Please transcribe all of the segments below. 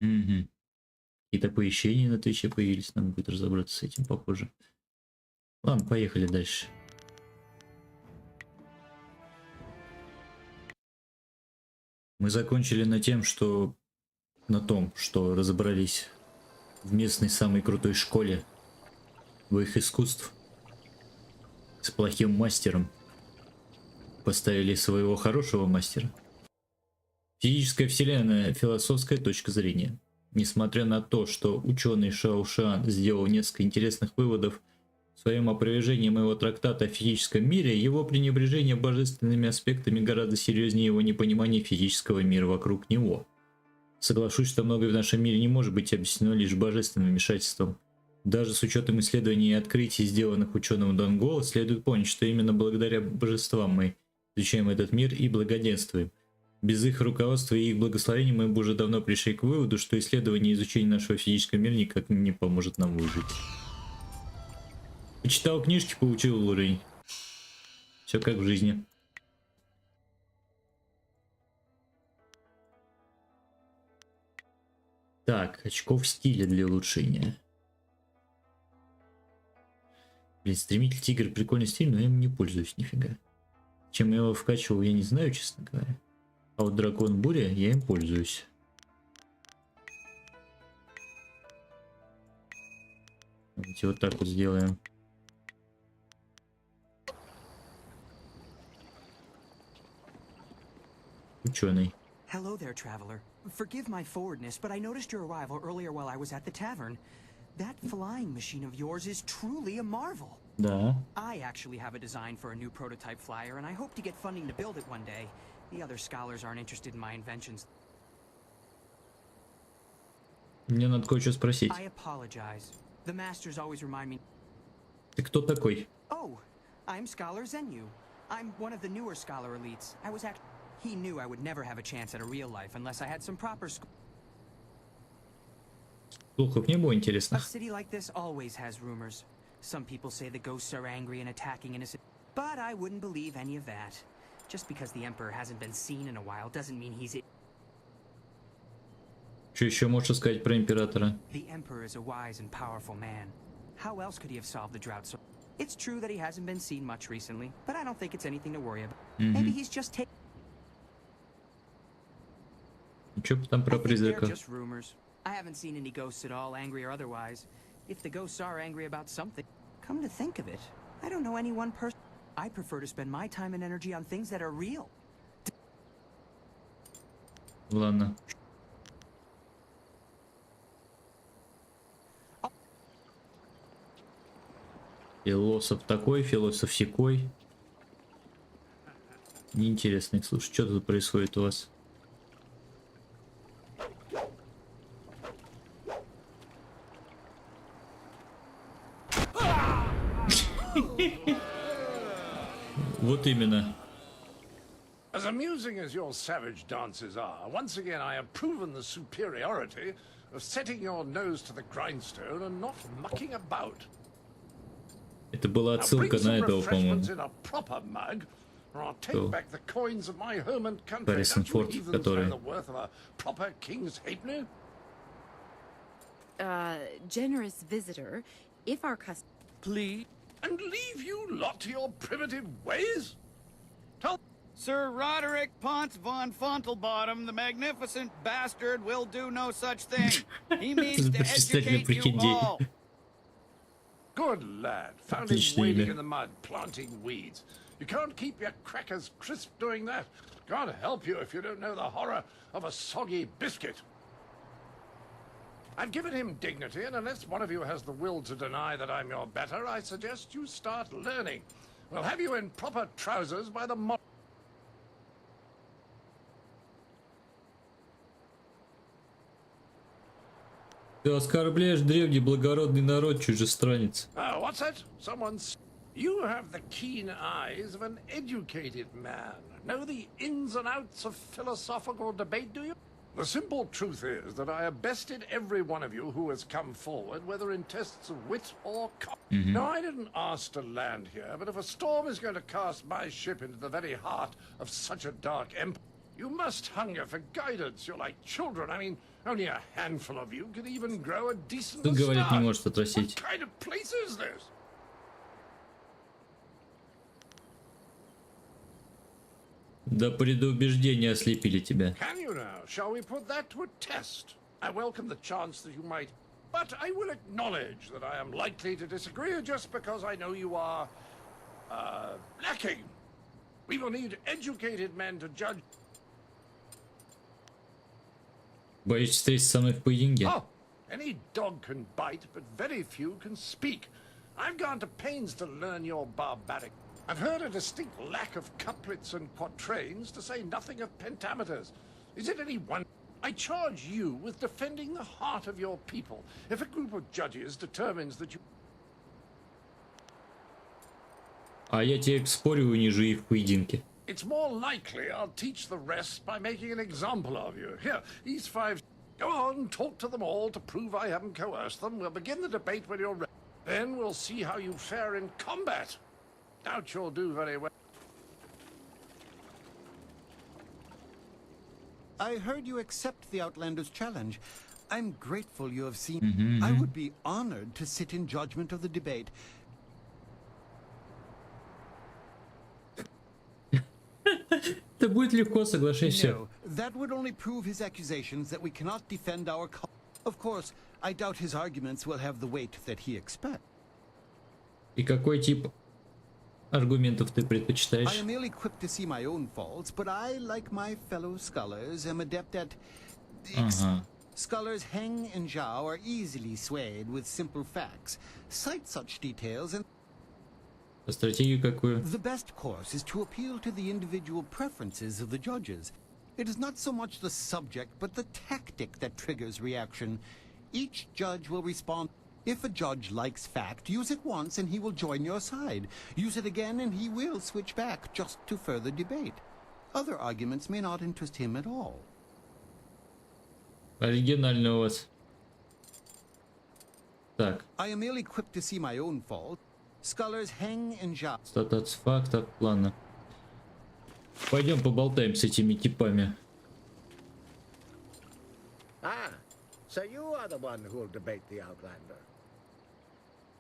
Угу. Какие-то оповещения на Твиче появились, нам будет разобраться с этим попозже. Ладно, поехали дальше. Мы закончили на том, что разобрались в местной самой крутой школе боевых искусств с плохим мастером. Поставили своего хорошего мастера. Физическая вселенная, философская точка зрения. Несмотря на то, что ученый Шао Шан сделал несколько интересных выводов в своем опровержении моего трактата о физическом мире, его пренебрежение божественными аспектами гораздо серьезнее его непонимания физического мира вокруг него. Соглашусь, что многое в нашем мире не может быть объяснено лишь божественным вмешательством. Даже с учетом исследований и открытий, сделанных ученым Донгола, следует понять, что именно благодаря божествам мы изучаем этот мир и благоденствуем. Без их руководства и их благословения мы бы уже давно пришли к выводу, что исследование и изучение нашего физического мира никак не поможет нам выжить. Почитал книжки, получил уровень. Все как в жизни. Так, очков стиля для улучшения. Блин, стремитель тигр прикольный стиль, но я им не пользуюсь нифига. Чем я его вкачивал, я не знаю, честно говоря. А вот дракон буря, я им пользуюсь. Давайте вот так вот сделаем. Ученый. Hello there, traveler. Forgive my forwardness, but I noticed your arrival earlier while I was at the tavern. That flying machine of yours is truly a marvel. Да. I actually have a design for a new prototype flyer, and I hope to get funding to build it one day. The other scholars aren't interested in my inventions. Мне надо кое-что спросить. I apologize. The masters always remind me. Ты кто такой? Oh, I'm Scholar Zenyu. I'm one of the newer scholar elites. He knew I would never have a chance at a real life unless I had some proper school. Слухов не было A интересных. city like this always has rumors. Some people say the ghosts are angry and attacking innocent, but I wouldn't believe any of that. Just because the Emperor hasn't been seen in a while doesn't mean he's... Что еще можешь сказать про императора? The Emperor is a wise and powerful man. How else could he have solved the drought so... It's true that he hasn't been seen much recently, but I don't think it's anything to worry about. Maybe he's just taking... Что там про призрака? Just rumors. I haven't seen any ghosts at all, angry or otherwise. If the ghosts are angry about something, come to think of it, I don't know any one person. I prefer to spend my time and energy on things that are real. Ладно. Философ такой, философ сякой. Неинтересно их слушать. Что тут происходит у вас? Вот именно. As amusing as your savage dances are, once again I have proven the superiority of setting your nose to the grindstone and not mucking about. Это была отсылка на этого, по-моему. Харрисон Форд, который... Generous visitor, if our customer... Please, and leave you lot to your primitive ways? Tell... Sir Roderick Ponce von Fontelbottom, the magnificent bastard, will do no such thing. He means to educate you all. Good lad. Found him wading in the mud, planting weeds. You can't keep your crackers crisp doing that. God help you if you don't know the horror of a soggy biscuit. I've given him dignity, and unless one of you has the will to deny that I'm your better, I suggest you start learning. We'll have you in proper trousers by the mod... Ты оскорбляешь древний благородный народ, чужестранец. What's that? Someone's... You have the keen eyes of an educated man. Know the ins and outs of philosophical debate, do you? The simple truth is that I have bested every one of you who has come forward, whether in tests of wit or No, I didn't ask to land here, but if a storm is going to cast my ship into the very heart of such a dark empire, You must hunger for guidance. You're like children. I mean, only a handful of you can even grow a decent Тут говорить не moustache. может What отпросить. kind of place is this? До предубеждения ослепили тебя. Can you now? Shall we put that to a test? I welcome the chance that you might, but I will acknowledge that I am likely to disagree just because I know you are, lacking. We will need educated men to judge. Боюсь встретиться со мной в поединке. Oh, any dog can bite, but very few can speak. I've gone to pains to learn your barbaric. I've heard a distinct lack of couplets and quatrains, to say nothing of pentameters. Is it any wonder? I charge you with defending the heart of your people. If a group of judges determines that you... А я тебе спорю, унижу и в поединке. It's more likely I'll teach the rest by making an example of you. Here, these 5... Go on, talk to them all to prove I haven't coerced them. We'll begin the debate when you're ready. Then we'll see how you fare in combat. Doubt you'll do very well. I heard you accept the Outlander's challenge. I'm grateful you have seen. I would be honored to sit in judgment of the debate. Это будет легко, соглашайся. No, that would only prove his accusations that we cannot defend our cause. Of course, I doubt his arguments will have the weight that he expects. И какой тип аргументов ты I предпочитаешь? am ill-equipped to see my own faults, but I, like my fellow scholars, am adept at... Ага. Scholars Heng and Zhao are easily swayed with simple facts. Cite such details and... А стратегию какую? The best course is to appeal to the individual preferences of the judges. It is not so much the subject, but the tactic that triggers reaction. Each judge will respond. If a judge likes fact, use it once and he will join your side. Use it again and he will switch back just to further debate. Other arguments may not interest him at all. Оригинально у вас. Так, I am ill-equipped to see my own fault. Scholars Heng and Zhao. статус фактов, ладно. Пойдем поболтаем с этими типами. Ah, so you are the one who will debate the Outlander.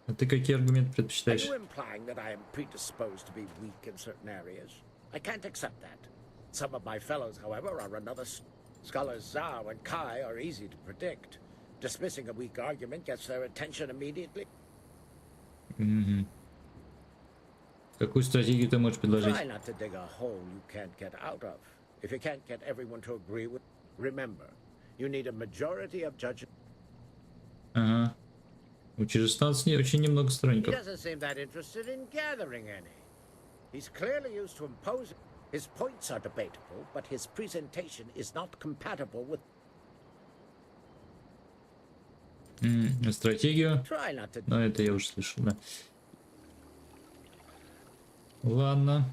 А ты какие аргументы Are предпочитаешь? you implying that I am predisposed to be weak in certain areas? I can't accept that. Some of my fellows, however, are another. Scholars Zhao and Kai are easy to predict. Dismissing a weak argument gets their attention immediately. Угу. Какую стратегию ты можешь предложить? Try not to dig a hole you can't get out of. If you can't get everyone to agree with, remember, you need a majority of judges. Ага. У Чижестанца очень немного He сторонников. doesn't seem that interested in gathering any. He's clearly used to imposing. His points are debatable, but his presentation is not compatible with. Стратегию? Try not to. Но это я уже слышал, да. Ладно.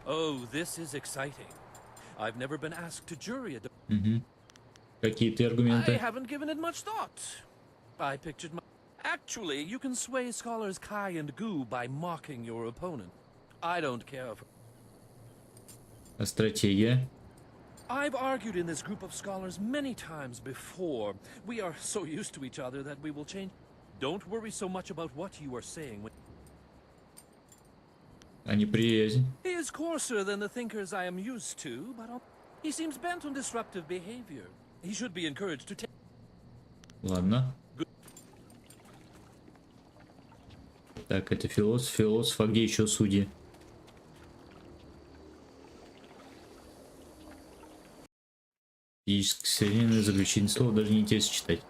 Oh, this is exciting. I've never been asked to jury a Какие ты I аргументы? haven't given it much thought. I pictured my... Actually, you can sway scholars Kai and Gu by mocking your opponent. I don't care for... А стратегия? I've argued in this group of scholars many times before. We are so used to each other that we will change. Don't worry so much about what you are saying. А неприязнь? He is coarser than the thinkers I am used to, but he seems bent on disruptive behavior. He should be encouraged to take... Ладно. Так, это философ. Философ, а где еще судьи? Физическое соединение, заключение слова, даже не интересно читать.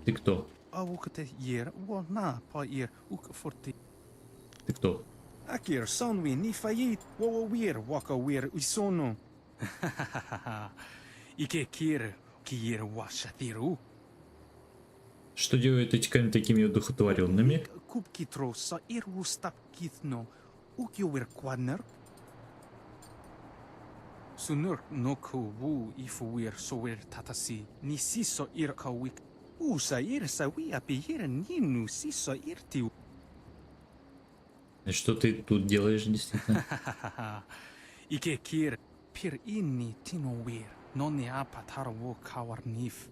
Ты кто? Ты кто? Akir sonwi ni fayit wawawir wakawir usono. Ike kir kir washatiru. Что делают эти камни такими одухотворенными? Кубки троса иру стапкитно. Укиовир кваднер. Sunur no kuwu ifuir soir tatasi. Ni siso ir kawik. Usa ir sawi apihir ninu siso irtiu. Что ты тут делаешь, действительно? 이게 길 필 인니 티노위르 너네 아파 타로워 카와르니프.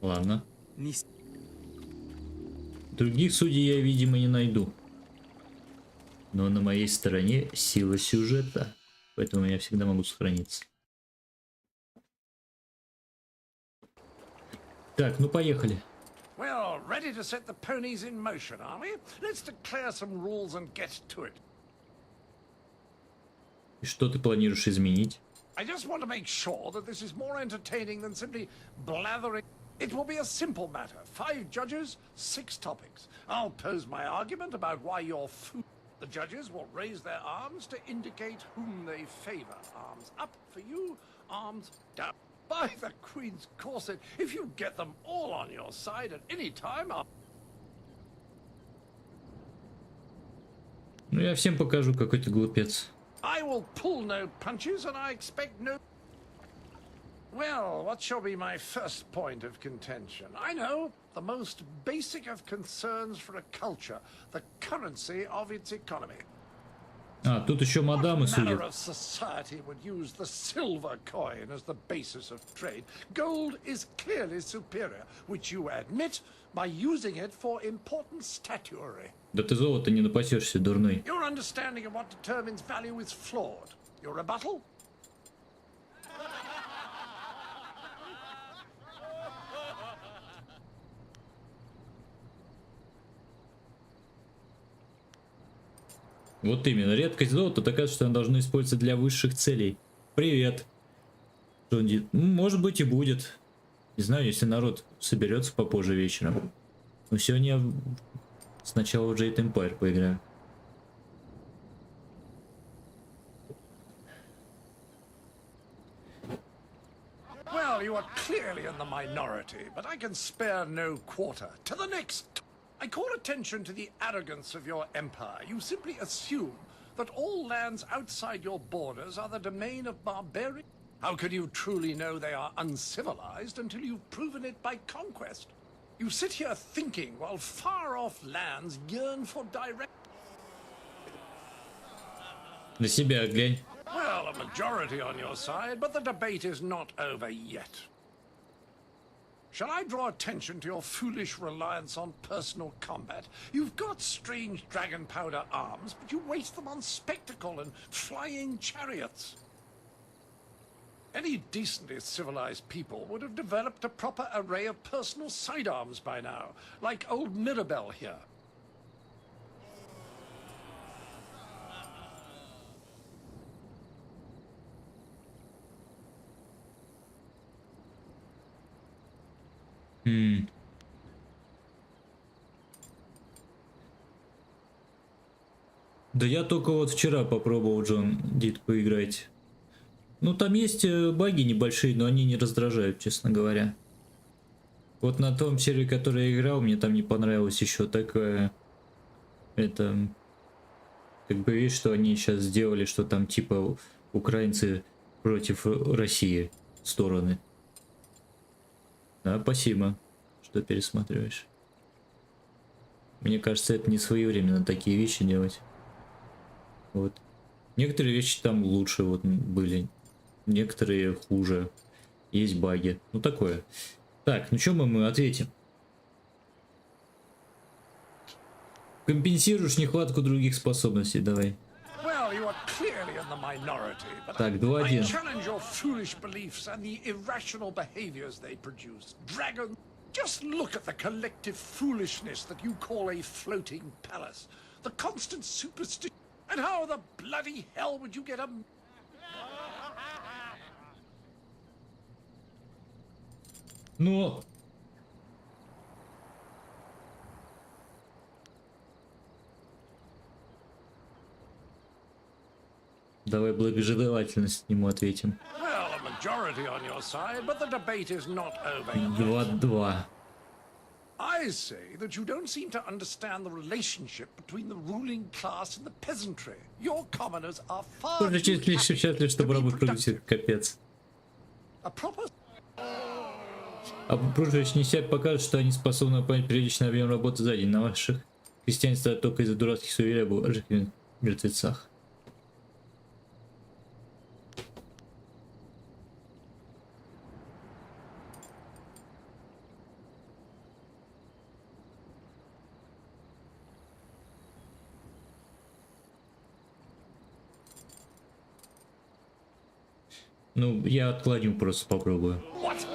Ладно. 니 Других судей я, видимо, не найду. Но на моей стороне сила сюжета. Поэтому я всегда могу сохраниться. Так, ну поехали. Well, ready to set the ponies in motion, are we? Let's declare some rules and get to it. И что ты планируешь изменить? I just want to make sure that this is more entertaining than simply blathering. It will be a simple matter. 5 judges, 6 topics. I'll pose my argument about why you're fool. The judges will raise their arms to indicate whom they favor. Arms up for you, arms down. By the Queen's corset, if you get them all on your side at any time, I'll... Ну я всем покажу, какой ты глупец. I will pull no punches, and I expect no... Well, what shall be my first point of contention? I know, the most basic of concerns for a culture, the currency of its economy. А, тут еще мадамы What manner судят. of society would use the silver coin as the basis of trade? Gold is clearly superior, which you admit by using it for important statuary. Да ты золото не напасешься, дурной. Your understanding of what determines value is flawed. Your rebuttal? Вот именно, редкость золота такая, что она должна использоваться для высших целей. Привет. Что он делает? Ну, может быть и будет. Не знаю, если народ соберется попозже вечером. Но сегодня я сначала в Jade Empire поиграю. Well, you are clearly in the minority, but I can spare no quarter. To the next. I call attention to the arrogance of your empire. You simply assume that all lands outside your borders are the domain of barbarians. How can you truly know they are uncivilized until you've proven it by conquest? You sit here thinking while far-off lands yearn for direct... На себя глянь. Well, a majority on your side, but the debate is not over yet. Shall I draw attention to your foolish reliance on personal combat? You've got strange dragon powder arms, but you waste them on spectacle and flying chariots. Any decently civilized people would have developed a proper array of personal sidearms by now, like old Mirabelle here. Да я только вот вчера попробовал Джон Дид поиграть. Ну там есть баги небольшие, но они не раздражают, честно говоря. Вот на том сервере, который я играл, мне там не понравилось еще такое... Это... Как бы видишь, что они сейчас сделали, что там типа украинцы против России стороны. Да, спасибо, что пересматриваешь. Мне кажется, это не своевременно такие вещи делать. Вот. Некоторые вещи там лучше вот были. Некоторые хуже. Есть баги. Ну такое. Так, ну что мы ответим? Компенсируешь нехватку других способностей, давай. Well, you are clearly in the minority, but Так, I 2-1. challenge your foolish beliefs and the irrational behaviors they produce. Dragon, just look at the collective foolishness that you call a floating palace. The constant superstition. And how the bloody hell would you get a... Ну... Давай благожелательность ему ответим. Well, a majority on your side, but the debate is not over yet. 2-2. I say that you don't seem to understand the relationship between the ruling class and the peasantry. Your commoners are far Тоже too чуть happy счастлив, что to be бабу productive. крутит, капец. A proper... А пружинищ не сядь покажет, что они способны выполнять приличный объем работы за день на ваших Крестьянство только из-за дурацких суеверий об ожих мертвецах. Ну, я отклоню, просто попробую. What?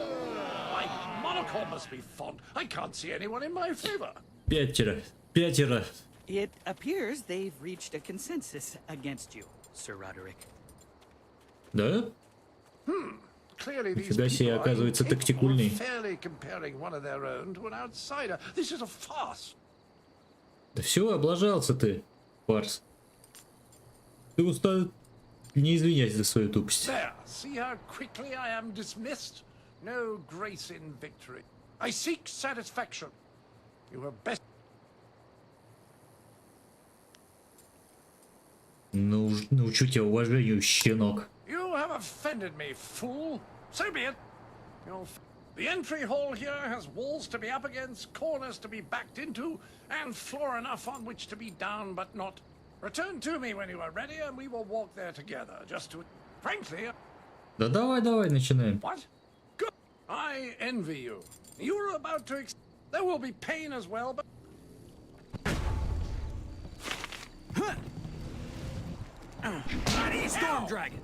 My monocle must be fond. I can't see anyone in my favor. Пятеро. Пятеро. It appears they've reached a consensus against you, Sir Roderick. Да? Clearly, these Нифига себе, people are оказывается, incapable of тактикульный. fairly comparing one of their own to an outsider. This is a farce. Да все, облажался ты, фарс. Ты устал. Не извиняйся за свою тупость. There, see how quickly I am dismissed? No grace in victory. I seek satisfaction. You have best... Ну, научу тебя уважению, щенок. You have offended me, fool. So be it. The entry hall here has walls to be up against, corners to be backed into, and floor enough on which to be down but not. Return to me when you are ready, and we will walk there together. Just to... Frankly... Да давай, начинаем. What? Good. I envy you. You're about to... There will be pain as well, but... Storm Dragon!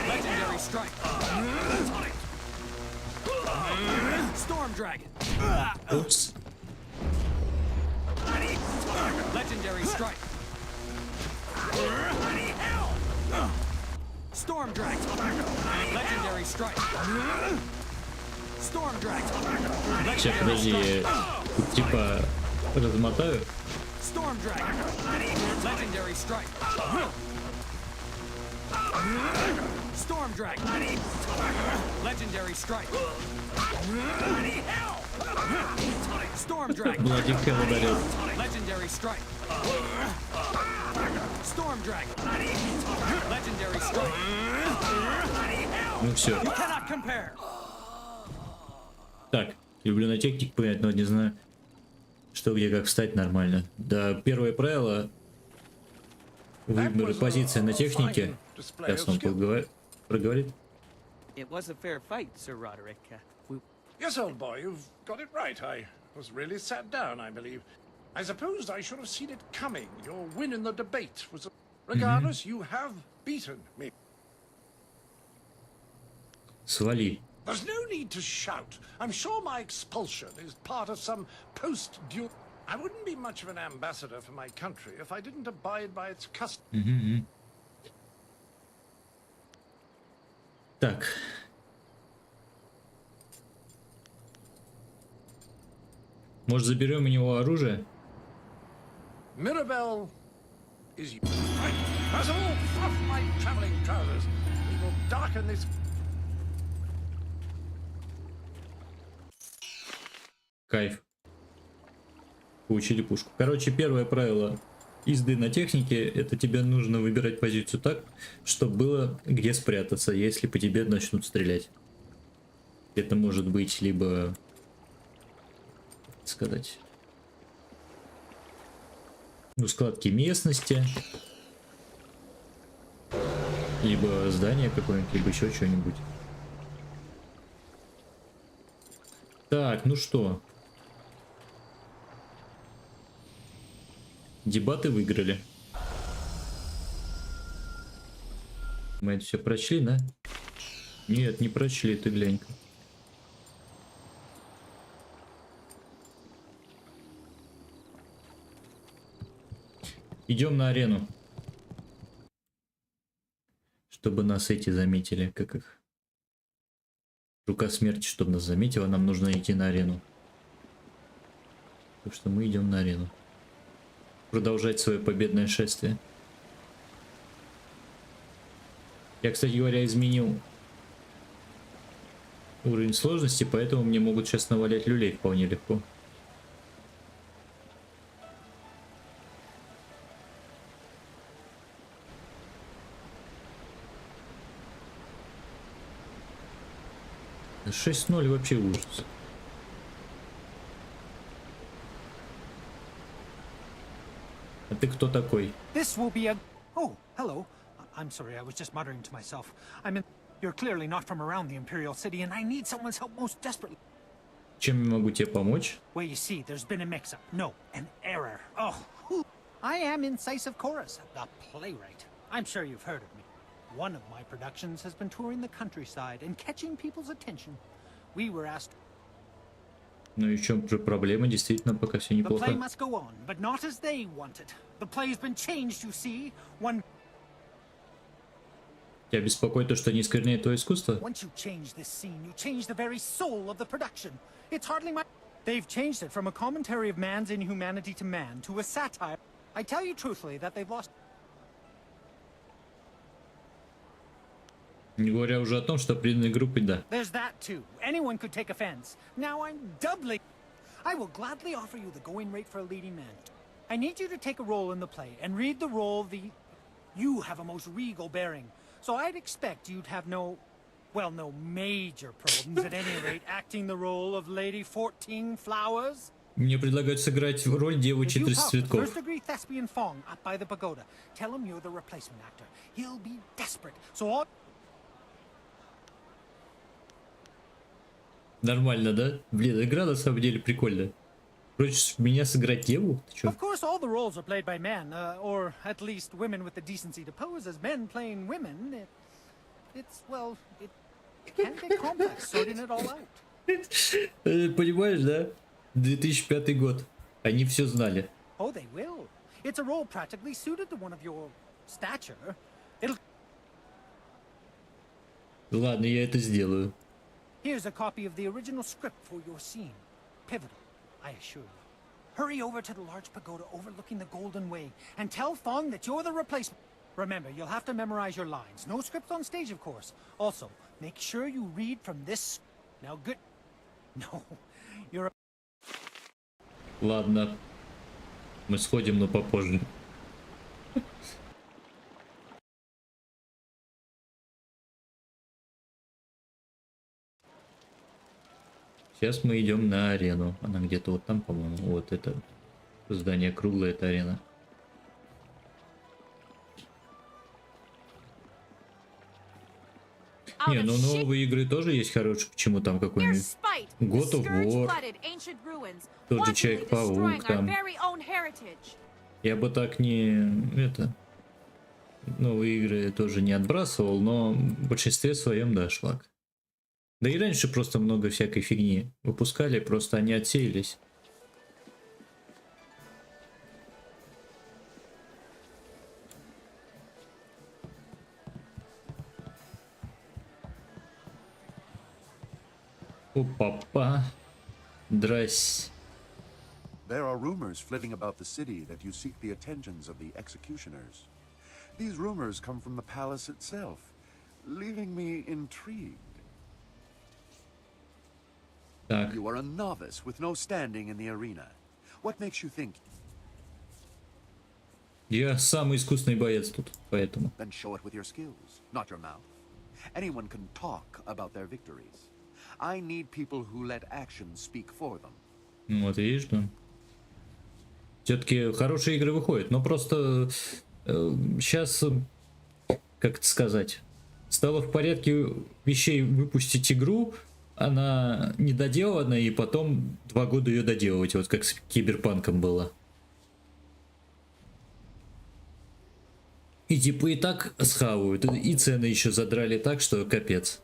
Legendary Strike! Storm Dragon! Упс. Legendary Strike! Storm Dragon! Legendary Strike! Storm Dragon! Сейчас, подожди, тут типа размотаю. Storm Dragon! Legendary Strike! Storm Dragon! Legendary Strike! Storm Dragon! Владик ударил. Legendary Strike! Storm Dragon! Legendary Strike! Ну все. You cannot compare! Так, люблю на технике понять, но не знаю, что где как встать нормально. Да, первое правило выбор позиции на технике. Сейчас он проговорит. It was a fair fight, Sir Roderick. Yes, old boy, you've got it right. I was really sat down, I believe. I supposed I should have seen it coming. Your win in the debate was... Regardless, you have beaten me. Свали. There's no need to shout. I'm sure my expulsion is part of some post-duel... I wouldn't be much of an ambassador for my country if I didn't abide by its customs. Так. Может, заберем у него оружие? Mirabelle is... Right. First of all, fluff my traveling trousers. We will darken this... Кайф. Получили пушку. Короче, первое правило езды на технике — это тебе нужно выбирать позицию так, чтобы было где спрятаться, если по тебе начнут стрелять. Это может быть либо, так сказать, ну, складки местности, либо здание какое-нибудь, либо еще что-нибудь. Так, ну что? Дебаты выиграли. Мы это все прочли, да? Нет, не прочли, ты глянь-ка. Идем на арену. Чтобы нас эти заметили, как их. Рука смерти, чтобы нас заметила, нам нужно идти на арену. Так что мы идем на арену. Продолжать свое победное шествие. Я, кстати говоря, изменил уровень сложности, поэтому мне могут сейчас навалять люлей вполне легко. Да 6-0 вообще ужас. Ты кто такой? This will be a... Oh, hello. I'm sorry, I was just muttering to myself. I'm in... You're clearly not from around the Imperial City, and I need someone's help most desperately. Чем я могу тебе помочь? Well, you see, there's been a mix-up. No, an error. Oh, I am Incisive Chorus, the playwright. I'm sure you've heard of me. One of my productions has been touring the countryside and catching people's attention. We were asked... Ну и в чем же проблема? Действительно, пока все The play неплохо. must go on, but not as they want it. The play's been changed, you see. One... Тебя беспокоит то, что они искореняют твое искусство? Once you change this scene, you change the very soul of the production. It's hardly my... They've changed it from a commentary of man's inhumanity to man to a satire. I tell you truthfully that they've lost... Не говоря уже о том, что преданной группе, да. There's that too. Anyone could take offense. Now I'm doubly... I will gladly offer you the going rate for a leading man. I need you to take a role in the play and read the role the... You have a most regal bearing. So I'd expect you'd have no... Well, no major problems at any rate acting the role of Lady 14 Flowers. Мне предлагают сыграть роль девы If you 14 talk to цветков. first-degree thespian Fong up by the pagoda, tell him you're the replacement actor. He'll be desperate. So all... Нормально, да? Блин, игра на самом деле прикольная. Хочешь меня сыграть деву? Ты чё? Of course, all the roles are played by men, or at least women with the decency to pose as men playing women. It's, well, it can get complex sorting it all out. Понимаешь, да? 2005 год. Они все знали. Oh, they will. It's a role practically suited to one of your stature. It'll... Ладно, я это сделаю. Here's a copy of the original script for your scene. Pivotal, I assure you. Hurry over to the large pagoda overlooking the Golden Way and tell Fong that you're the replacement. Remember, you'll have to memorize your lines. No script on stage, of course. Also, make sure you read from this... Now, good... No, you're... Ладно. Мы сходим, но попозже. Сейчас мы идем на арену. Она где-то вот там, по-моему. Вот это здание круглое, это арена. Не, ну новые игры тоже есть хорошие. Почему там какой-нибудь God of War, тот же Человек-паук там. Я бы так не... Это... Новые игры тоже не отбрасывал, но в большинстве своем, да, шлак. Да и раньше просто много всякой фигни выпускали, просто они отсеялись. Опа-па. Здрасте. There are rumors flitting about the city that you seek the attentions of the executioners. These rumors come from the palace itself, leaving me intrigued. Так. You are a novice with no standing in the arena. What makes you think? Я самый искусный боец тут, поэтому. Then show it with your skills, not your mouth. Anyone can talk about their victories. I need people who let actions speak for them. Вот видишь, да. Все-таки хорошие игры выходят, но просто сейчас, как это сказать, стало в порядке вещей выпустить игру, она недоделана, и потом 2 года ее доделывать, вот как с Киберпанком было. И типа и так схавают, и цены еще задрали так, что капец.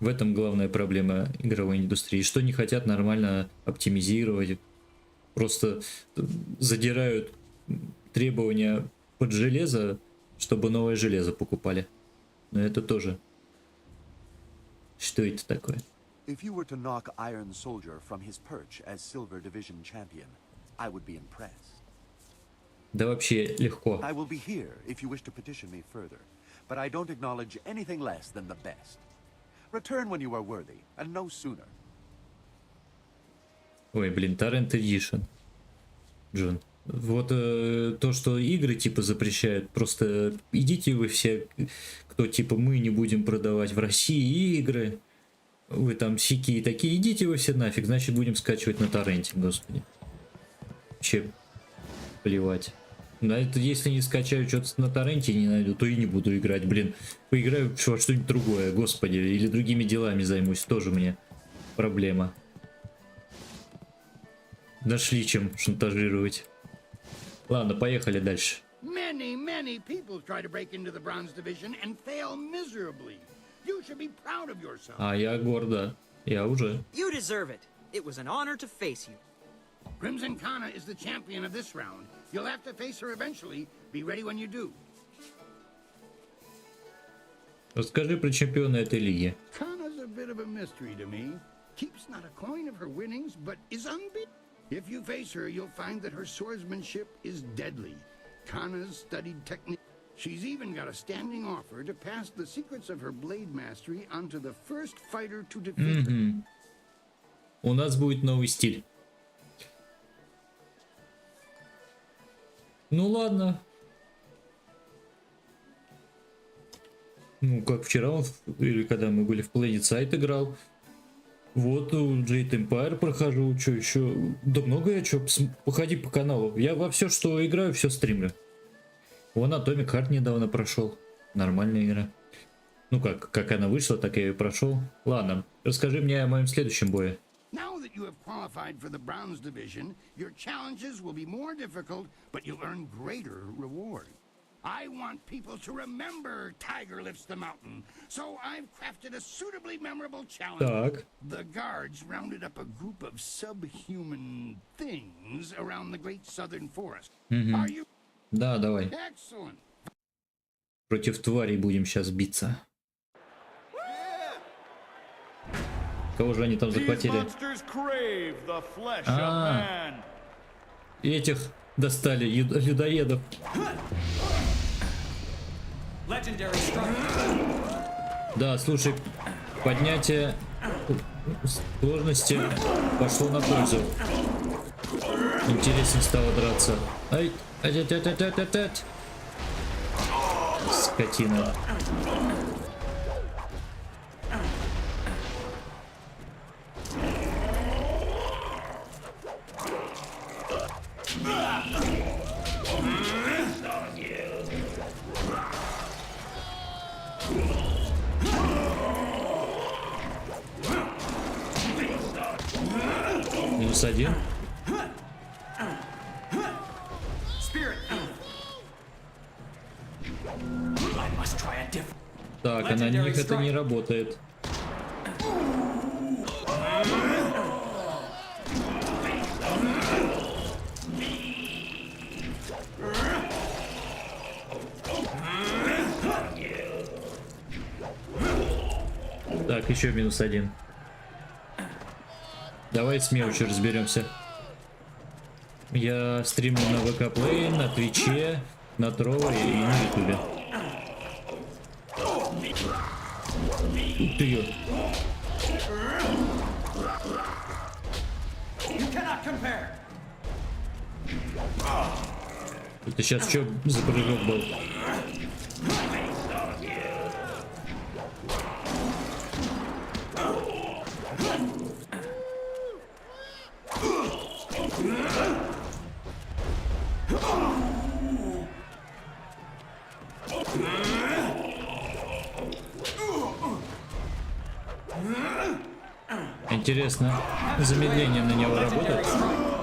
В этом главная проблема игровой индустрии, что не хотят нормально оптимизировать, просто задирают требования под железо, чтобы новое железо покупали. Но это тоже... Что это такое? If you were to knock Iron Soldier from his perch as Silver Division champion, I would be impressed. Да вообще легко. I will be here if you wish to petition me further, but I don't acknowledge anything less than the best. Return when you are worthy, and no sooner. Ой, блин, Torrent Edition. Джон. Вот то, что игры типа запрещают, просто идите вы все, кто типа мы не будем продавать в России игры, вы там сики и такие, идите вы все нафиг, значит будем скачивать на торренте, господи. Че? Плевать. На это, если не скачаю что-то на торренте и не найду, то и не буду играть, блин. Поиграю во что-нибудь другое, господи. Или другими делами займусь, тоже мне проблема. Нашли чем шантажировать. Ладно, поехали дальше. Many people try to break into the Bronze Division and fail miserably. You should be proud of yourself. А я гордо. Я уже. You deserve it. It was an honor to face you. Crimson Kana is the champion of this round. You'll have to face her eventually. Be ready when you do. Расскажи про чемпиона этой лиги. Kana's a bit of a mystery to me. Keeps not a coin of her winnings, but is unbeaten. If you face her, you'll find that her swordsmanship is deadly. Kana's studied technique. She's even got a standing offer to pass the secrets of her blade mastery onto the first fighter to defeat her. У нас будет новый стиль. Ну ладно. Ну как вчера он, или когда мы были в Planet Side играл. Вот у Jade Empire прохожу, что еще? Да много я что, походи по каналу. Я во все, что играю, все стримлю. Вон Atomic Heart недавно прошел. Нормальная игра. Ну как она вышла, так я ее прошел. Ладно, расскажи мне о моем следующем бое. Now that you have qualified for the Bronze Division, your challenges will be more difficult, but you'll earn greater reward. I want people to remember Tiger Lifts the Mountain, so I've crafted a suitably memorable challenge. Так. The guards rounded up a group of subhuman things around the Great Southern Forest. Are you? Да, давай. Excellent. Против тварей будем сейчас биться. Кого же они там захватили? Этих достали, людоедов. Да, слушай, поднятие сложности пошло на пользу. Интереснее стало драться. Ай, ать. Скотина. Минус один. Так, а на них это не работает. Так, еще минус один. Давай с мелочью разберемся. Я стримлю на ВК Play, на Твиче, на Трове и на Ютубе. Ух ты ё. Это сейчас что за прыжок был? Интересно, замедление на него работает?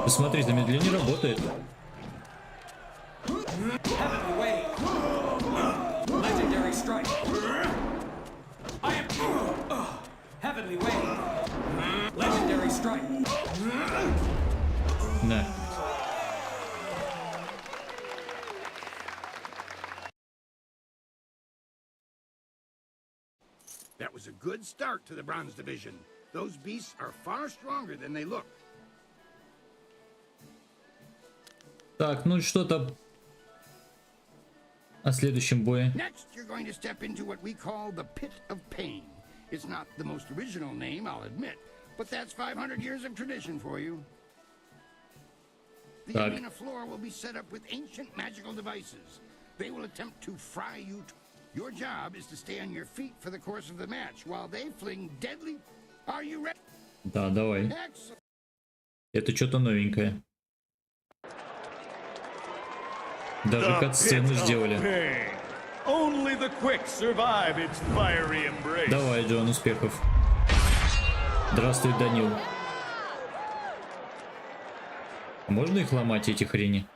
Посмотри, замедление работает. Да. That was a good start to the Bronze Division. Those beasts are far stronger than they look. Так, ну что-то о следующем бое. Next, you're going to step into what we call the Pit of Pain. It's not the most original name, I'll admit, but that's 500 years of tradition for you. The arena floor will be set up with ancient magical devices. They will attempt to fry you. Your job is to stay on your feet for the course of the match while they fling deadly. Are you ready? Да, давай. Excellent. Это что-то новенькое. Даже кат-сцену сделали. Давай, Джон, успехов. Здравствуй, Данил. Можно их ломать, эти хрени?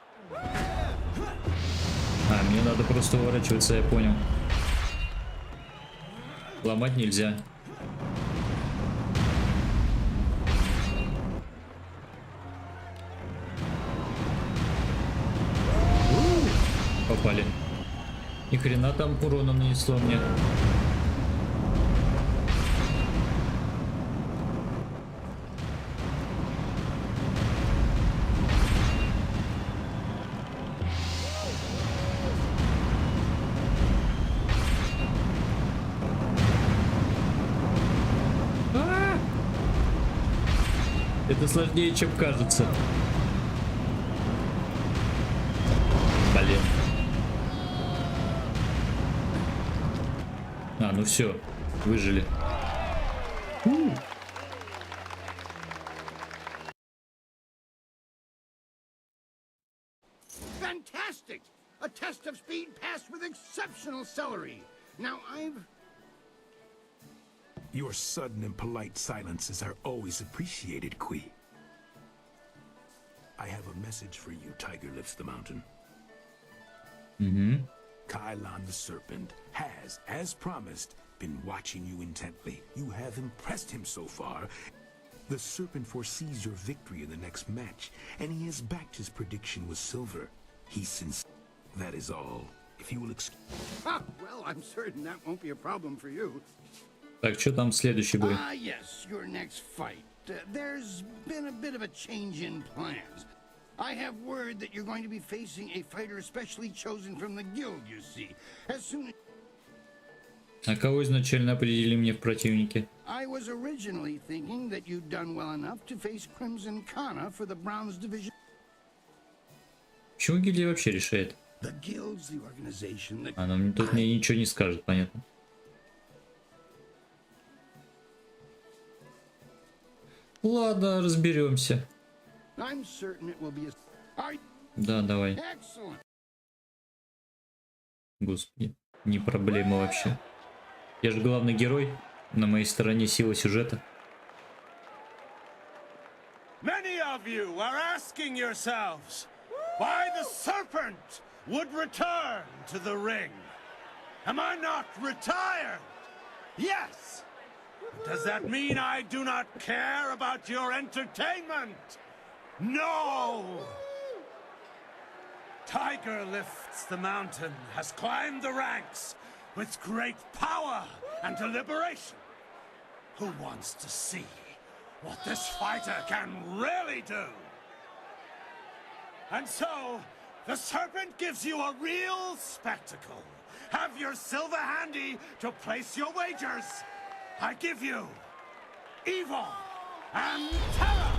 А, мне надо просто уворачиваться, я понял. Ломать нельзя. Попали. Ни хрена там урона нанесло мне. Это сложнее, чем кажется. Блин. А, ну все, выжили. Fantastic! A test of speed passed with exceptional celery. Now Your sudden and polite silences are always appreciated, Kui. I have a message for you, Tiger Lifts the Mountain. Kailan the Serpent has, as promised, been watching you intently. You have impressed him so far. The Serpent foresees your victory in the next match, and he has backed his prediction with silver. He's sincere. That is all. If you will excuse... well, I'm certain that won't be a problem for you. Так, что там следующий бой? Yes, your next fight. There's been a bit of a change in plans. I have word that you're going to be facing a fighter specially chosen from the guild, you see. As soon as... А кого изначально определили мне в противнике? I was originally thinking that you'd done well enough to face Crimson Kana for the Bronze Division. Почему гильдия вообще решает? The guild's the organization that... Она мне тут мне ничего не скажет, понятно. Ладно, разберемся. Да, давай. Господи, не проблема вообще. Я же главный герой. На моей стороне сила сюжета. Many of you are asking yourselves why the serpent would return to the ring. Am I not retired? Yes. Does that mean I do not care about your entertainment? No! Tiger Lifts the Mountain has climbed the ranks with great power and deliberation. Who wants to see what this fighter can really do? And so, the Serpent gives you a real spectacle. Have your silver handy to place your wagers. I give you evil and terror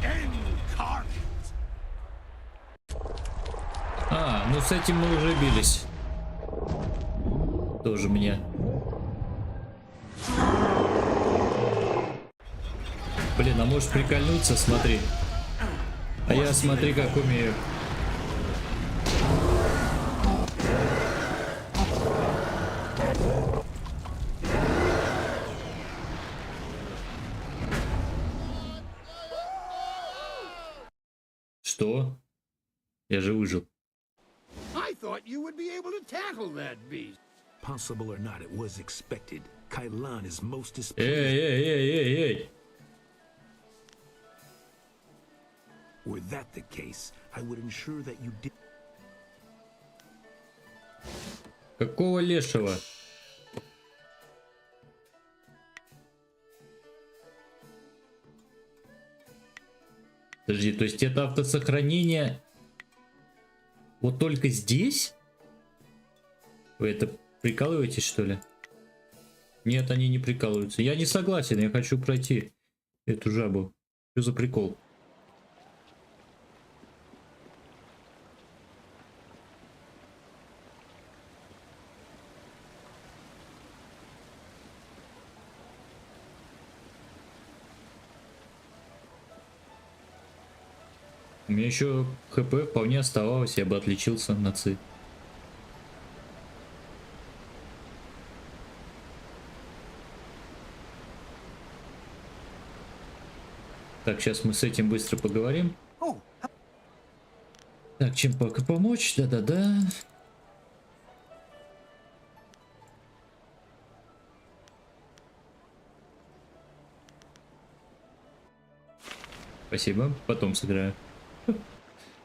incarnate. А, ну с этим мы уже бились. Тоже мне. Блин, а можешь прикольнуться, смотри. А я смотри, как умею. Что? Я же выжил. I thought you would be able to tackle that beast. Possible or not, it was expected. Kailan is most displeased. Эй. Were that the case, I would ensure that you did. Какого лешего? Подожди, то есть это автосохранение вот только здесь? Вы это прикалываетесь, что ли? Нет, они не прикалываются. Я не согласен, я хочу пройти эту жабу. Что за прикол? У меня еще ХП вполне оставалось, я бы отличился на ЦИ. Так, сейчас мы с этим быстро поговорим. Так, чем пока помочь? Да-да-да. Спасибо, потом сыграю.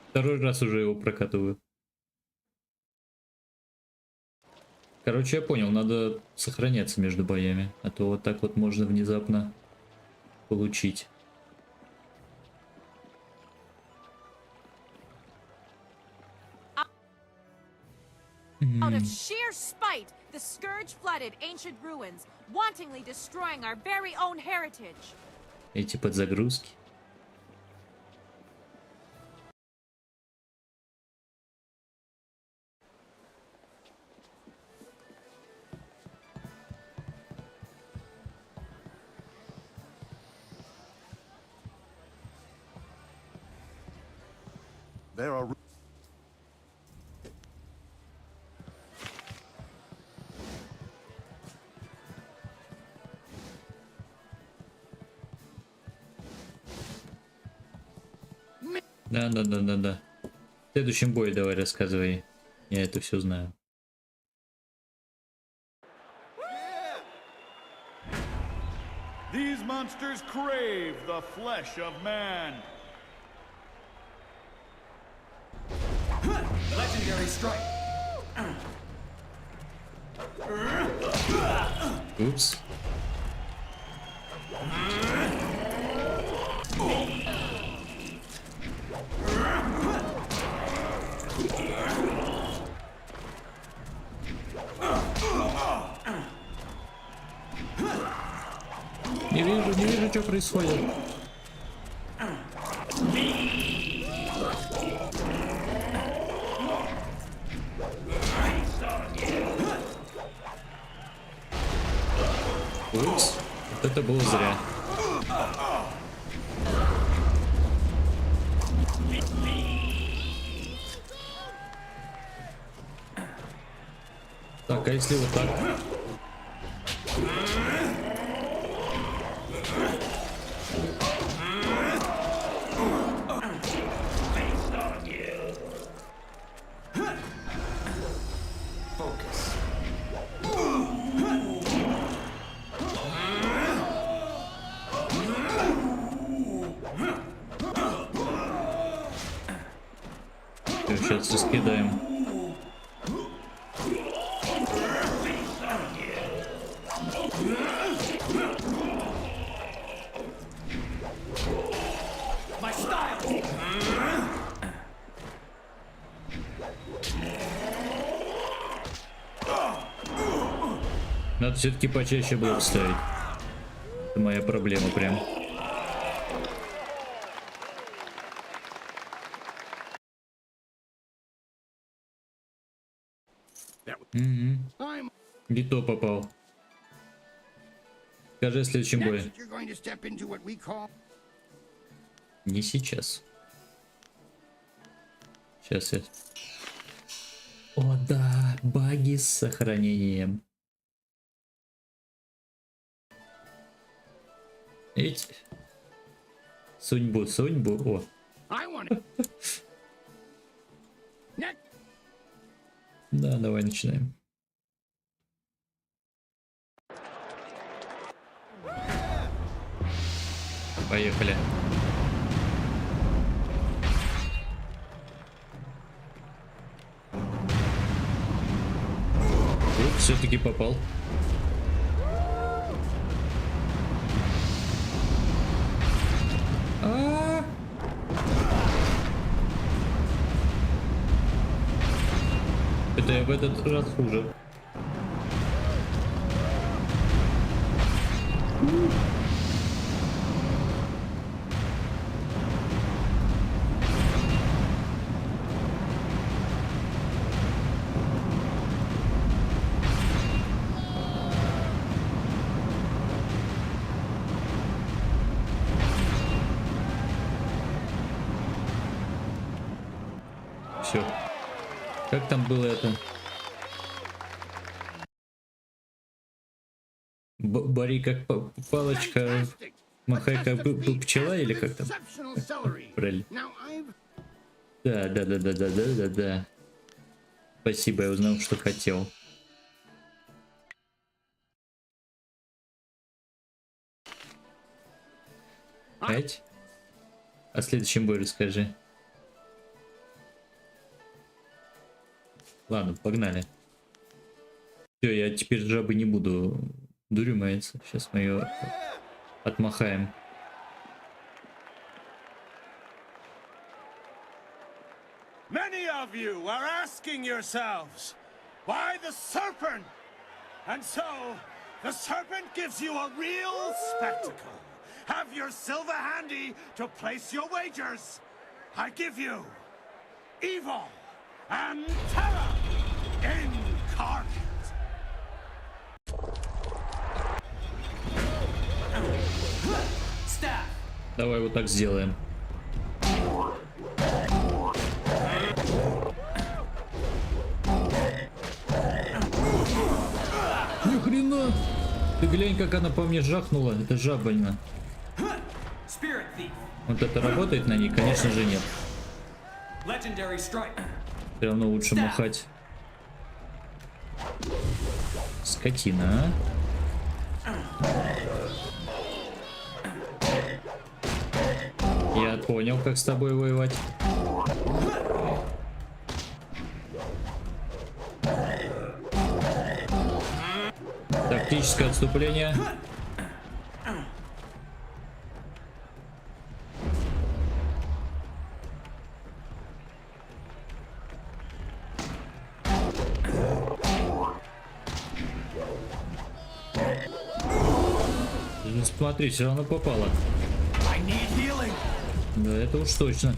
Второй раз уже его прокатываю. Короче, я понял, надо сохраняться между боями, а то вот так вот можно внезапно получить. Out of sheer spite, the Scourge flooded ancient ruins, wantonly destroying our very own heritage. Эти подзагрузки. There are... Да. В следующем бою давай рассказывай. Я это все знаю. These monsters crave the flesh of man. Legendary strike. Упс. Не вижу, что происходит. Упс, вот это было зря. Так, а если вот так? Сейчас раскидаем. Надо все-таки почаще блок ставить. Это моя проблема прям. Не то попал. Скажи в следующем бою. Не сейчас. Сейчас я... О да, баги с сохранением. Эти... Судьбу. О. Да, давай начинаем. Поехали. Все-таки попал. Это я в этот раз хуже. Все. Как там было это? Бори как палочка, махай как пчела, или как там? Правильно. Да. Спасибо, я узнал, что хотел. Опять? О следующем бою расскажи. Ладно, погнали. Все, я теперь жабы не буду. Дурю мается. Сейчас мы ее отмахаем. Many of you are asking yourselves, why the serpent? And so, the serpent gives you a real spectacle. Have your silver handy to place your wagers. I give you evil and terror incarnate. Давай вот так сделаем. Ни хрена! Ты глянь, как она по мне жахнула. Это жабанина. Вот это работает на ней? Конечно же нет. Все равно лучше махать. Скотина, а? Я понял, как с тобой воевать. Тактическое отступление. Смотри, все равно попало. Да, это уж точно.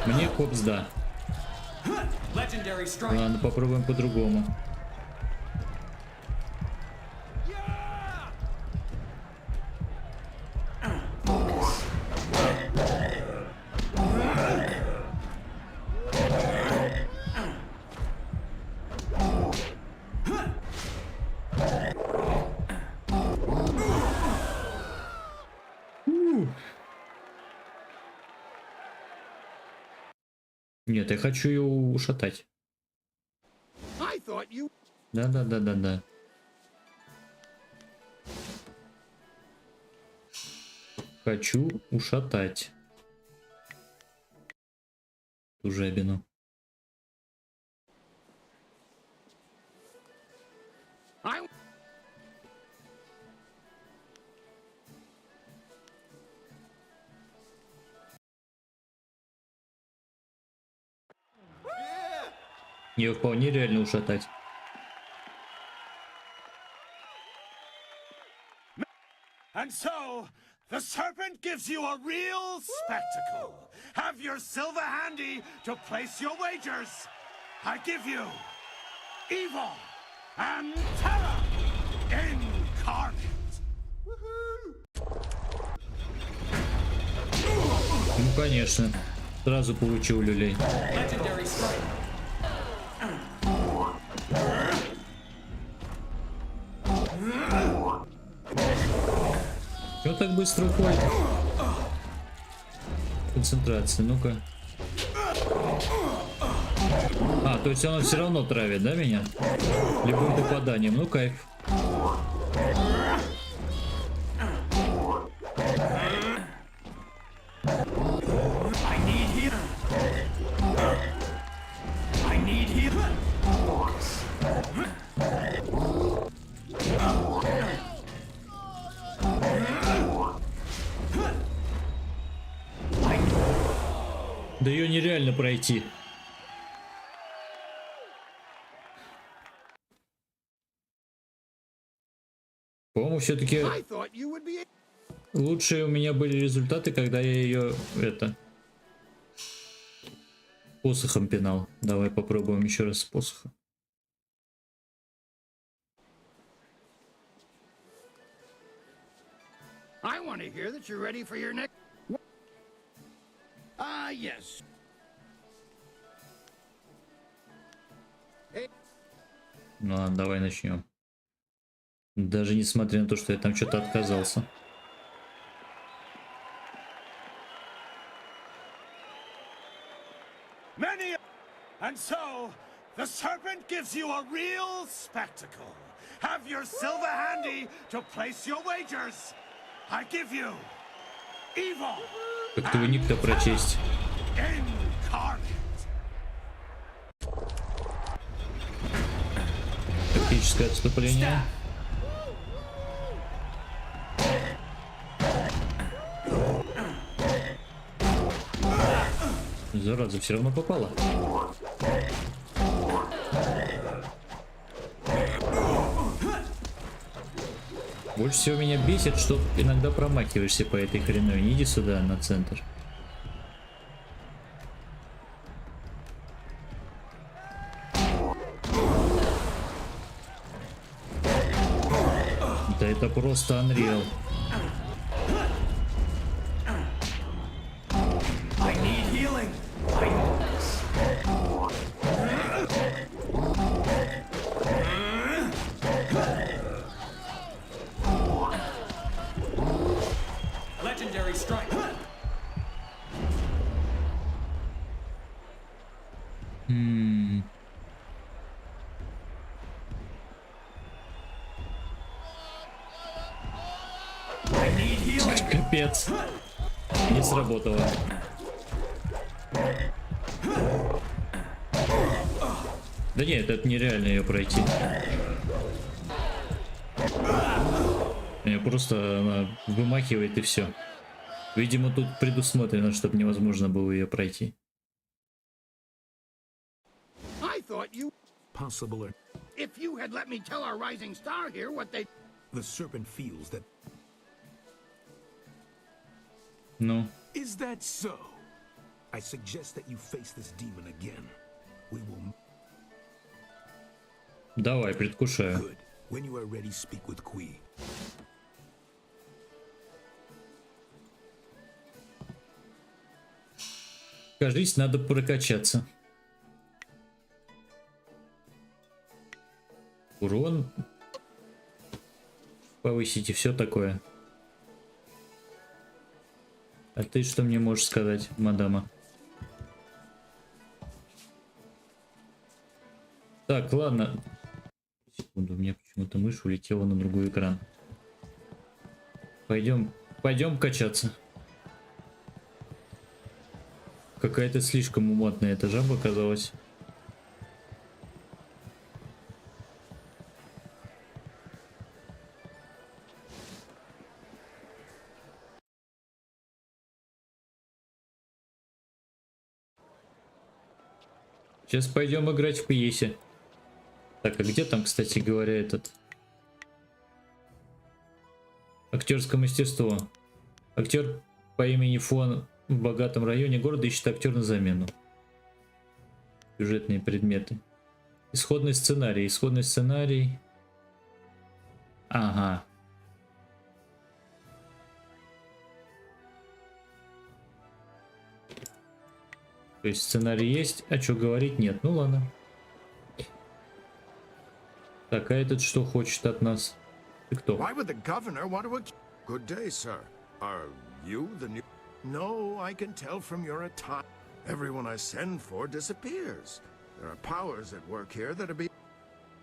Мне копс, да. Ладно, попробуем по-другому. Нет, я хочу ее ушатать. Да. Хочу ушатать ту жабину. Ее вполне реально ушатать. And so, the serpent gives you a real spectacle. Have your silver handy to place your wagers. I give you evil and terror incarnate. Ну, конечно. Сразу получил люлей. Чё так быстро уходит? Концентрация, ну-ка. А, то есть оно все равно травит, да, меня? Любым попаданием, ну кайф. Да ее нереально пройти. По-моему, все-таки лучшие у меня были результаты, когда я ее посохом пинал. Давай попробуем еще раз с посоха. Ah, yes. Ну ладно, давай начнем. Даже несмотря на то, что я там что-то отказался. Many, and so the serpent gives you a real spectacle. Have your silver handy to place your wagers. I give you evil. Как твой ник-то прочесть? Тактическое отступление. Зараза, все равно попала. Больше всего меня бесит, что иногда промахиваешься по этой хреновине. Не иди сюда, на центр. Да это просто Unreal. Капец. Не сработало. Да нет, это нереально ее пройти. Меня просто она вымахивает и все. Видимо, тут предусмотрено, чтобы невозможно было ее пройти. Possible. If you had let me tell our rising star here what they... The serpent feels that... No. Is that so? I suggest that you face this demon again. We will... Давай, предвкушаю. Good. When you are ready, speak with Kui. Кажись, надо прокачаться. Урон повысить и все такое. А ты что мне можешь сказать, мадама? Так, ладно. Секунду, у меня почему-то мышь улетела на другой экран. Пойдем качаться. Какая-то слишком уматная эта жаба оказалась. Сейчас пойдем играть в пьесе. Так, а где там, кстати говоря, этот актерское мастерство? Актер по имени Фон в богатом районе города ищет актер на замену. Сюжетные предметы. Исходный сценарий. Исходный сценарий. Ага. То есть сценарий есть, а что говорить нет. Ну ладно. Так, а этот что хочет от нас? Ты кто? Why would the governor want to... Good day, sir. Are you the new... No, I can tell from your attire. Everyone I send for disappears. There are powers at work here that are being...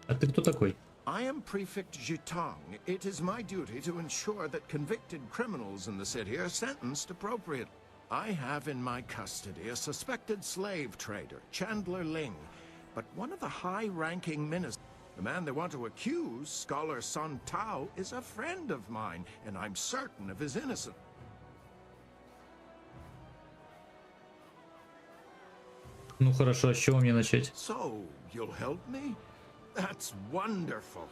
А ты кто такой? I am Prefect Jitong. It is my duty to ensure that convicted criminals in the city are sentenced appropriately. I have in my custody a suspected slave trader, Chandler Ling, but one of the high-ranking ministers, the man they want to accuse, Scholar Sun Tao, is a friend of mine, and I'm certain of his innocence. Ну хорошо, а с чего мне начать? So, you'll help me? That's wonderful.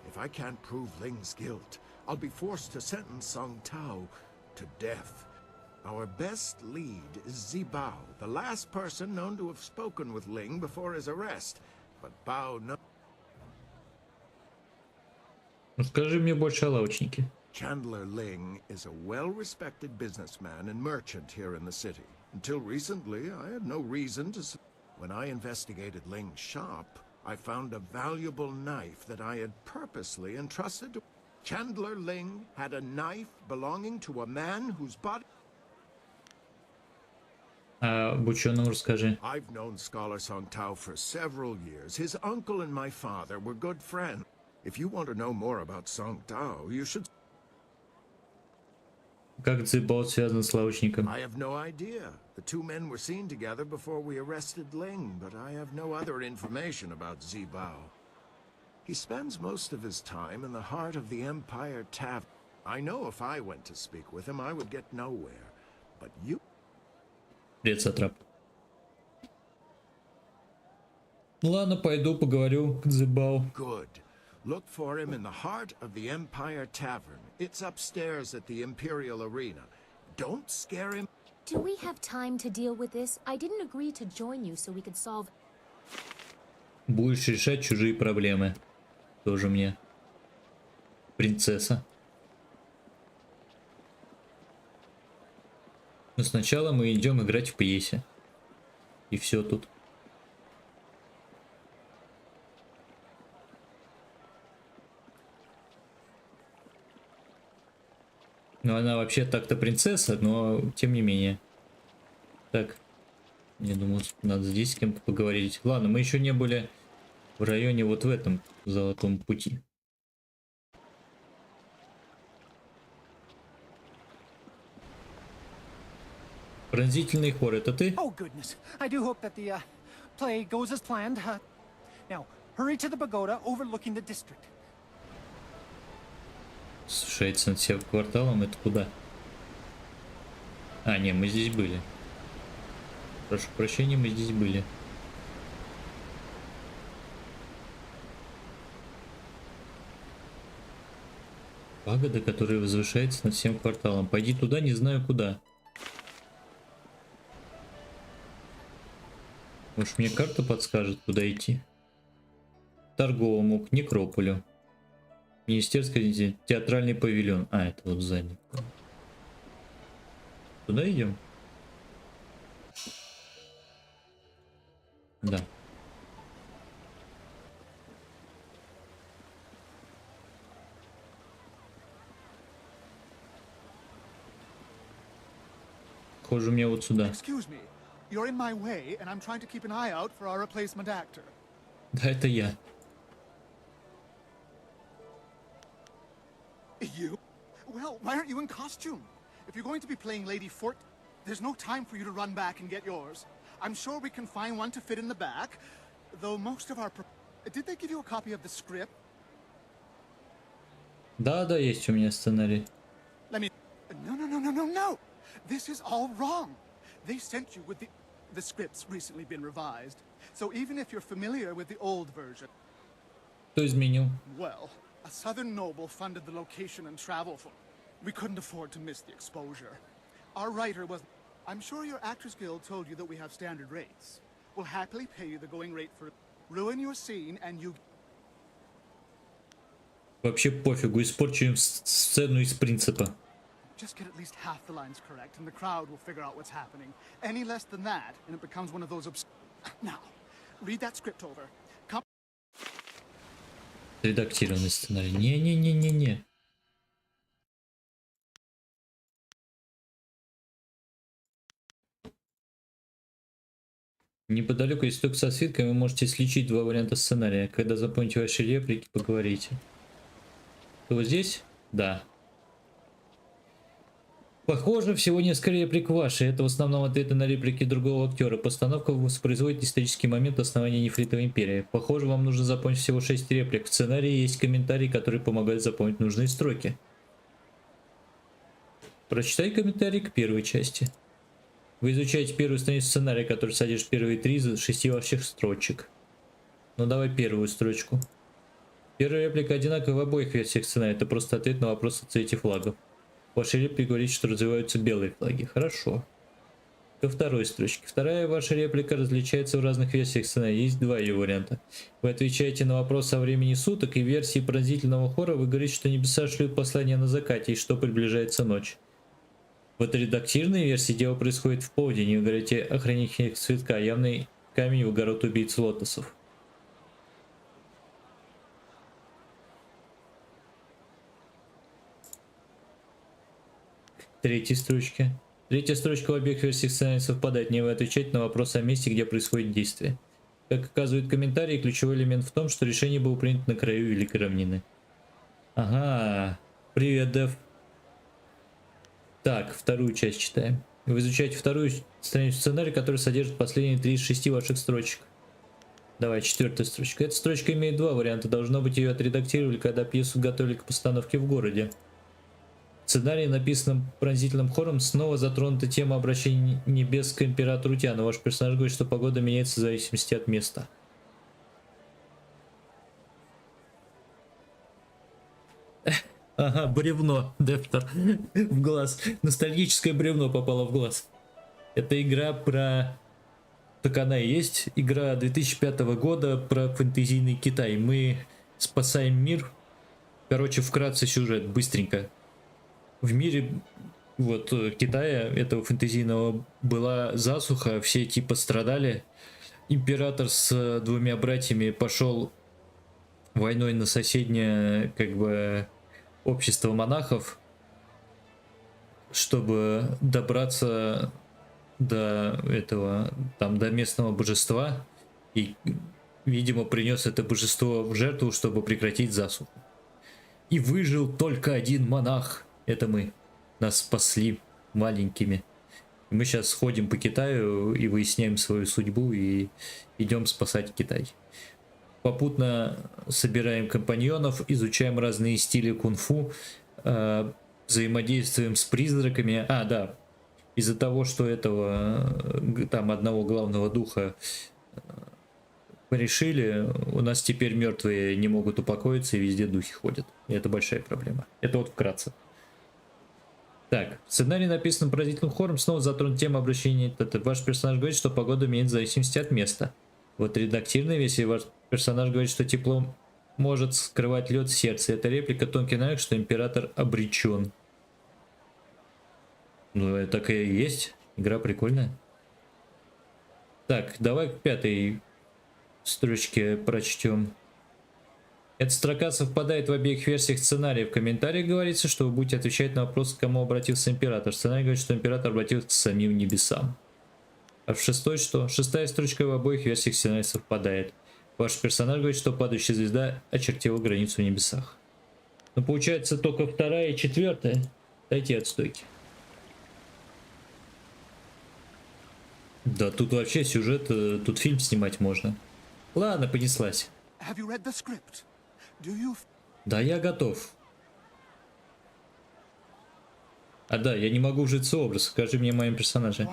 If I can't prove Ling's guilt, I'll be forced to sentence Sung Tao to death. Our best lead is Zibao, the last person known to have spoken with Ling before his arrest. But Bao no... Ну скажи мне больше о лавочнике. Chandler Ling is a well-respected businessman and merchant here in the city. Until recently, I had no reason to... When I investigated Ling's shop, I found a valuable knife that I had purposely entrusted to... Chandler Ling had a knife belonging to a man whose body... Об ученом расскажи. I've known Scholar Song Tao for several years. His uncle and my father were good friends. If you want to know more about Song Tao, you should... Как Цзибао связан с лавочником? I have no idea. The two men were seen together before we arrested Ling, but I have no other information about Zibao. He spends most of his time in the heart of the Empire Tavern. I know if I went to speak with him, I would get nowhere. But you... Привет, Сатрап. Ладно, пойду поговорю к Цзибао. Good. Look for him in the heart of the Empire Tavern. It's upstairs at the Imperial Arena. Don't scare him. Do we have time to deal with this? I didn't agree to join you so we could solve... Будешь решать чужие проблемы. Тоже мне. Принцесса. Но сначала мы идем играть в пьесе. И все тут. Ну, она вообще так-то принцесса, но тем не менее. Так. Я думаю, надо здесь с кем-то поговорить. Ладно, мы еще не были в районе вот в этом золотом пути. Пронзительный хор, это ты? Oh goodness. I do hope that the play goes as planned. Now, hurry to the pagoda overlooking the district. Сушается над всем кварталом, это куда? А, не, мы здесь были. Прошу прощения, мы здесь были. Пагода, которая возвышается над всем кварталом. Пойди туда, не знаю куда. Может, мне карта подскажет, куда идти? Торговому, к некрополю. Министерский театральный павильон. А, это вот сзади. Туда идем? Да. Похоже, мне вот сюда. Excuse me. You're in my way, and I'm trying to keep an eye out for our replacement actor. Да, это я. You? Well, why aren't you in costume? If you're going to be playing Lady Fort, there's no time for you to run back and get yours. I'm sure we can find one to fit in the back, though most of our... Did they give you a copy of the script? Да, да, есть у меня сценарий. Let me... No. This is all wrong. They sent you with the script's recently been revised. So even if you're familiar with the old version... Кто изменил? Well, a southern noble funded the location and travel for... We couldn't afford to miss the exposure. Our writer was... I'm sure your Actors Guild told you that we have standard rates. We'll happily pay you the going rate for... Ruin your scene and you... Вообще пофигу, испорчу сцену из принципа. Just get at least half the lines correct, and the crowd will figure out what's happening. Any less than that, and it becomes one of those Now, read that script over. Редактированный сценарий. Не. Неподалеку есть сток со свитками, вы можете сличить два варианта сценария. Когда запомните ваши реплики, поговорите. Кто здесь? Да. Похоже, всего несколько реплик ваши. Это в основном ответы на реплики другого актера. Постановка воспроизводит исторический момент основания Нефритовой империи. Похоже, вам нужно запомнить всего 6 реплик. В сценарии есть комментарии, которые помогают запомнить нужные строки. Прочитай комментарий к первой части. Вы изучаете первую страницу сценария, который содержит первые 3 из 6 ваших строчек. Ну давай первую строчку. Первая реплика одинаковая в обоих версиях сценария. Это просто ответ на вопрос о цвете флагов. В вашей реплике говорите, что развиваются белые флаги. Хорошо. Ко второй строчке. Вторая ваша реплика различается в разных версиях сценария. Есть два ее варианта. Вы отвечаете на вопрос о времени суток, и в версии пронзительного хора вы говорите, что небеса шлют послание на закате, и что приближается ночь. Вот редактированной версии дело происходит в полдень, и вы говорите о хранителях цветка, явный камень в огород убийц лотосов. Третья строчка. Третья строчка в обеих версиях сценария совпадает, не вы отвечаете на вопрос о месте, где происходит действие. Как указывают комментарии, ключевой элемент в том, что решение было принято на краю Великой равнины. Ага, привет, Дев. Так, вторую часть читаем. Вы изучаете вторую страницу сценария, который содержит последние 3 из 6 ваших строчек. Давай, четвертая строчка. Эта строчка имеет два варианта. Должно быть, ее отредактировали, когда пьесу готовили к постановке в городе. В сценарии, написанном пронзительным хором, снова затронута тема обращения небес к императору Тиану. Ваш персонаж говорит, что погода меняется в зависимости от места. Ага, бревно, Дефтер, в глаз. Ностальгическое бревно попало в глаз. Это игра про... Так она и есть. Игра 2005 года про фэнтезийный Китай. Мы спасаем мир. Короче, вкратце сюжет, быстренько. В мире вот Китая, этого фэнтезийного, была засуха, все типа страдали. Император с двумя братьями пошел войной на соседнее, как бы, общество монахов, чтобы добраться до этого, там, до местного божества, и, видимо, принес это божество в жертву, чтобы прекратить засуху. И выжил только один монах. Это мы. Нас спасли маленькими. Мы сейчас ходим по Китаю и выясняем свою судьбу и идем спасать Китай. Попутно собираем компаньонов, изучаем разные стили кунг-фу, взаимодействуем с призраками. А, да. Из-за того, что этого, там, одного главного духа решили, у нас теперь мертвые не могут упокоиться и везде духи ходят. И это большая проблема. Это вот вкратце. Так, сценарий написан поразительным хором, снова затронут тему обращения. Ваш персонаж говорит, что погода меняется в зависимости от места. Вот редактированной версии ваш персонаж говорит, что тепло может скрывать лед в сердце. Это реплика, тонкий намек, что император обречен. Ну, это так и есть. Игра прикольная. Так, давай к пятой строчке прочтем. Эта строка совпадает в обеих версиях сценария. В комментариях говорится, что вы будете отвечать на вопрос, к кому обратился император. Сценарий говорит, что император обратился к самим небесам. А в шестой что? Шестая строчка в обоих версиях сценария совпадает. Ваш персонаж говорит, что падающая звезда очертила границу в небесах. Но получается только вторая и четвертая. Дайте от стойки. Да тут вообще сюжет, тут фильм снимать можно. Ладно, понеслась. Да, я готов. А да, я не могу вжиться в образ. Скажи мне моим персонажем.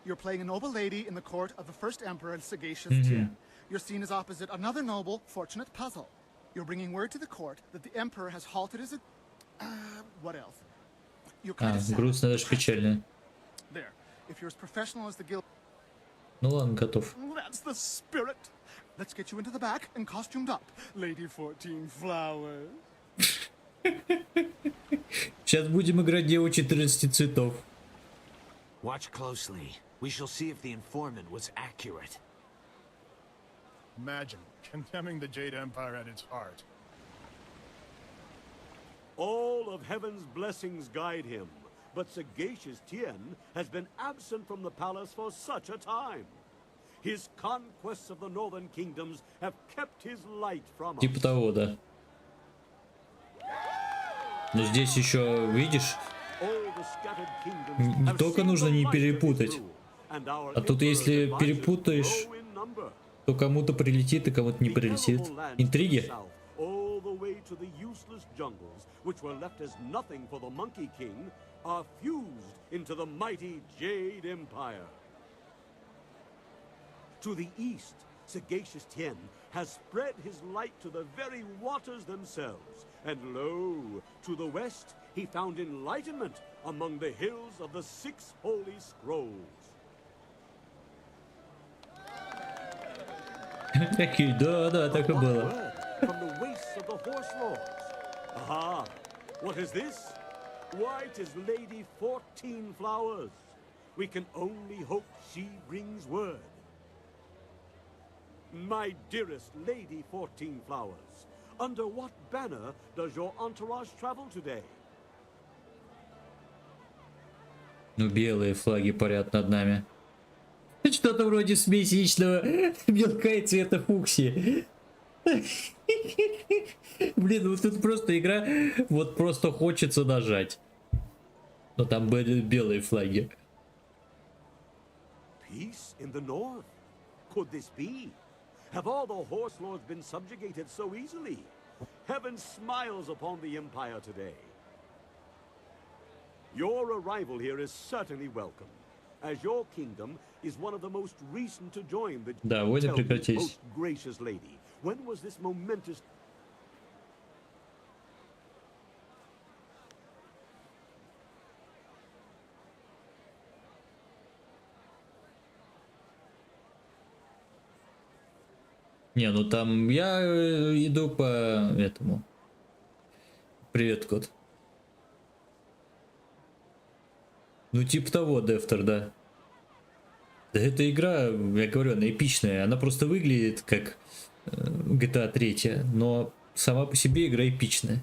You're playing a noble lady in the court of the first emperor, Sagacious Tien. You're seen as opposite another noble, Fortunate Puzzle. You're bringing word to the court that the emperor has halted his... what else? You're kind of sad. Грустно, даже печально. There. If you're as professional as the guild... Ну ладно, готов. That's the spirit. Let's get you into the back and costumed up, Lady 14 Flowers. Сейчас будем играть Деву 14 цветов. Watch closely. We shall see if the informant was accurate. Imagine condemning the Jade Empire at its heart. All of heaven's blessings guide him, but Sagacious Tien has been absent from the palace for such a time. His conquests of the northern kingdoms have kept his light from us. Типа того, да. Но здесь еще, видишь, не только нужно не перепутать. А тут если перепутаешь, то кому-то прилетит и кому-то не прилетит. Интриги? To the east, Sagacious Tien has spread his light to the very waters themselves. And lo, to the west, he found enlightenment among the hills of the 6 holy scrolls. Да, так и было. From the wastes of the horse lords. Aha, what is this? White is Lady 14 Flowers. We can only hope she brings word. My dearest Lady 14 Flowers, under what banner does your entourage travel today? Ну, белые флаги парят над нами. Что-то вроде смеси яичного белка и цвета фуксии. Блин, вот тут просто игра, вот просто хочется нажать. Но там были белые флаги. Peace in the north? Could this be? Have all the horse lords been subjugated so easily? Heaven smiles upon the Empire today. Your arrival here is certainly welcome, as your kingdom is one of the most recent to join the... Да, войны прекратились. Most gracious lady, when was this momentous... Не, ну там я иду по этому. Привет, кот. Ну типа того, Дефтер, да. Да эта игра, я говорю, она эпичная. Она просто выглядит как GTA 3, но сама по себе игра эпичная.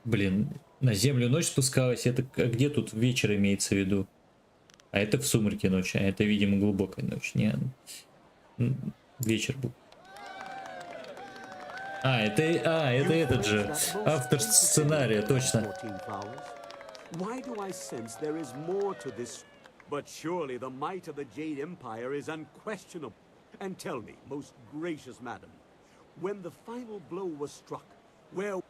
Блин, на землю ночь спускалась. Это где тут вечер имеется в виду? А это в сумерке ночи, а это, видимо, глубокая ночь. Не, вечер был. Это этот же автор сценария, точно. Why do I sense there is more to this? But surely the might of the Jade Empire is unquestionable. And tell me, most gracious madam, when the final blow was struck, where...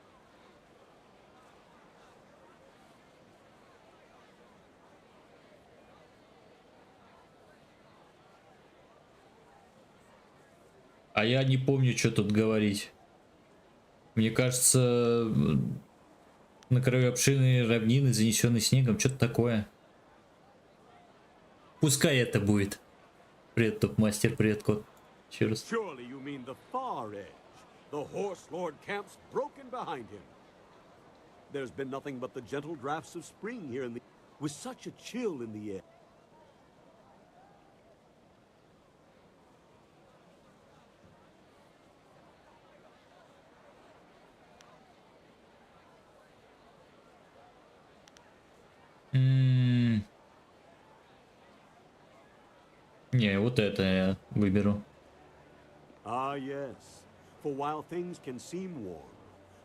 А я не помню, что тут говорить. Мне кажется, на краю обширной равнины, занесенной снегом, что-то такое. Пускай это будет. Привет, топ-мастер, привет, кот. Еще раз. Surely you mean the far edge. The horse lord camps broken behind him. There's been nothing but the gentle drafts of spring here in the... with such a chill in the air. Не, вот это я выберу. Ah, yes. For while things can seem warm,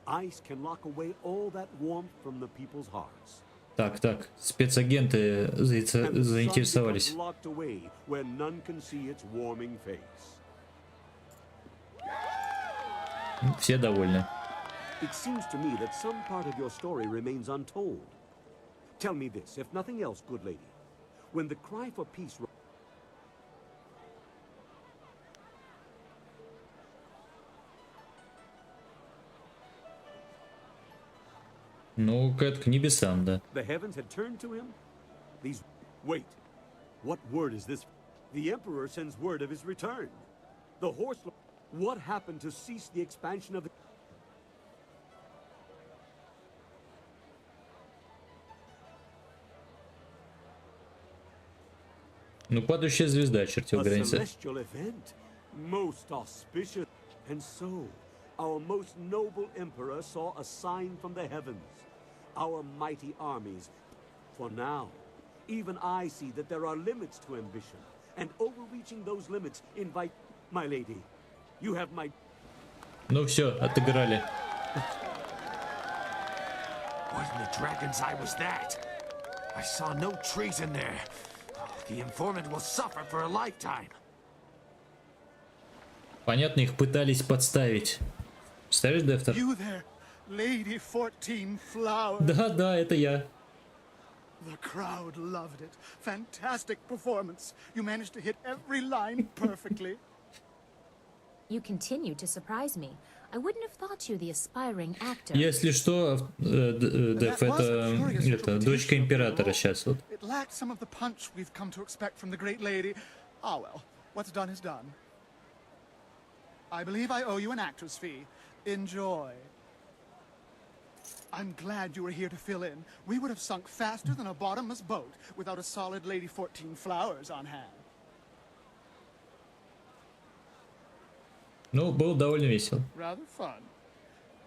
ice can lock away all that warmth from the people's hearts. Так, спецагенты заинтересовались. Locked away where none can see its warming face. Все довольны. It seems to me that some part of your story remains untold. Tell me this, if nothing else, good lady. When the cry for peace... Ну, к небесам, да. The heavens had turned to him? These... Wait. What word is this? The Emperor sends word of his return. The horse... What happened to cease the expansion of the... Ну, падающая звезда, чертил границы. Celestial event, most auspicious. And so, our most noble emperor saw a sign from the heavens. Our mighty armies. For now, even I see that there are limits to ambition, and overreaching those limits invite... My lady, you have my... Ну все, отыграли. What in the dragon's eye was that? I saw no treason there. The informant will suffer for a lifetime. Понятно, их пытались подставить. Представляешь, Дефтер? You there, Lady 14 Flowers. Да, это я. The crowd loved it. Fantastic performance. You managed to hit every line perfectly. You continue to surprise me. I wouldn't have thought you the aspiring actor. Если что, Деф, это дочка императора сейчас вот. It lacked some of the punch we've come to expect from the great lady. Ah well, what's done is done. I believe I owe you an actor's fee. Enjoy. I'm glad you were here to fill in. We would have sunk faster than a bottomless boat without a solid Lady 14 flowers on hand. Ну, было довольно весело. Rather fun.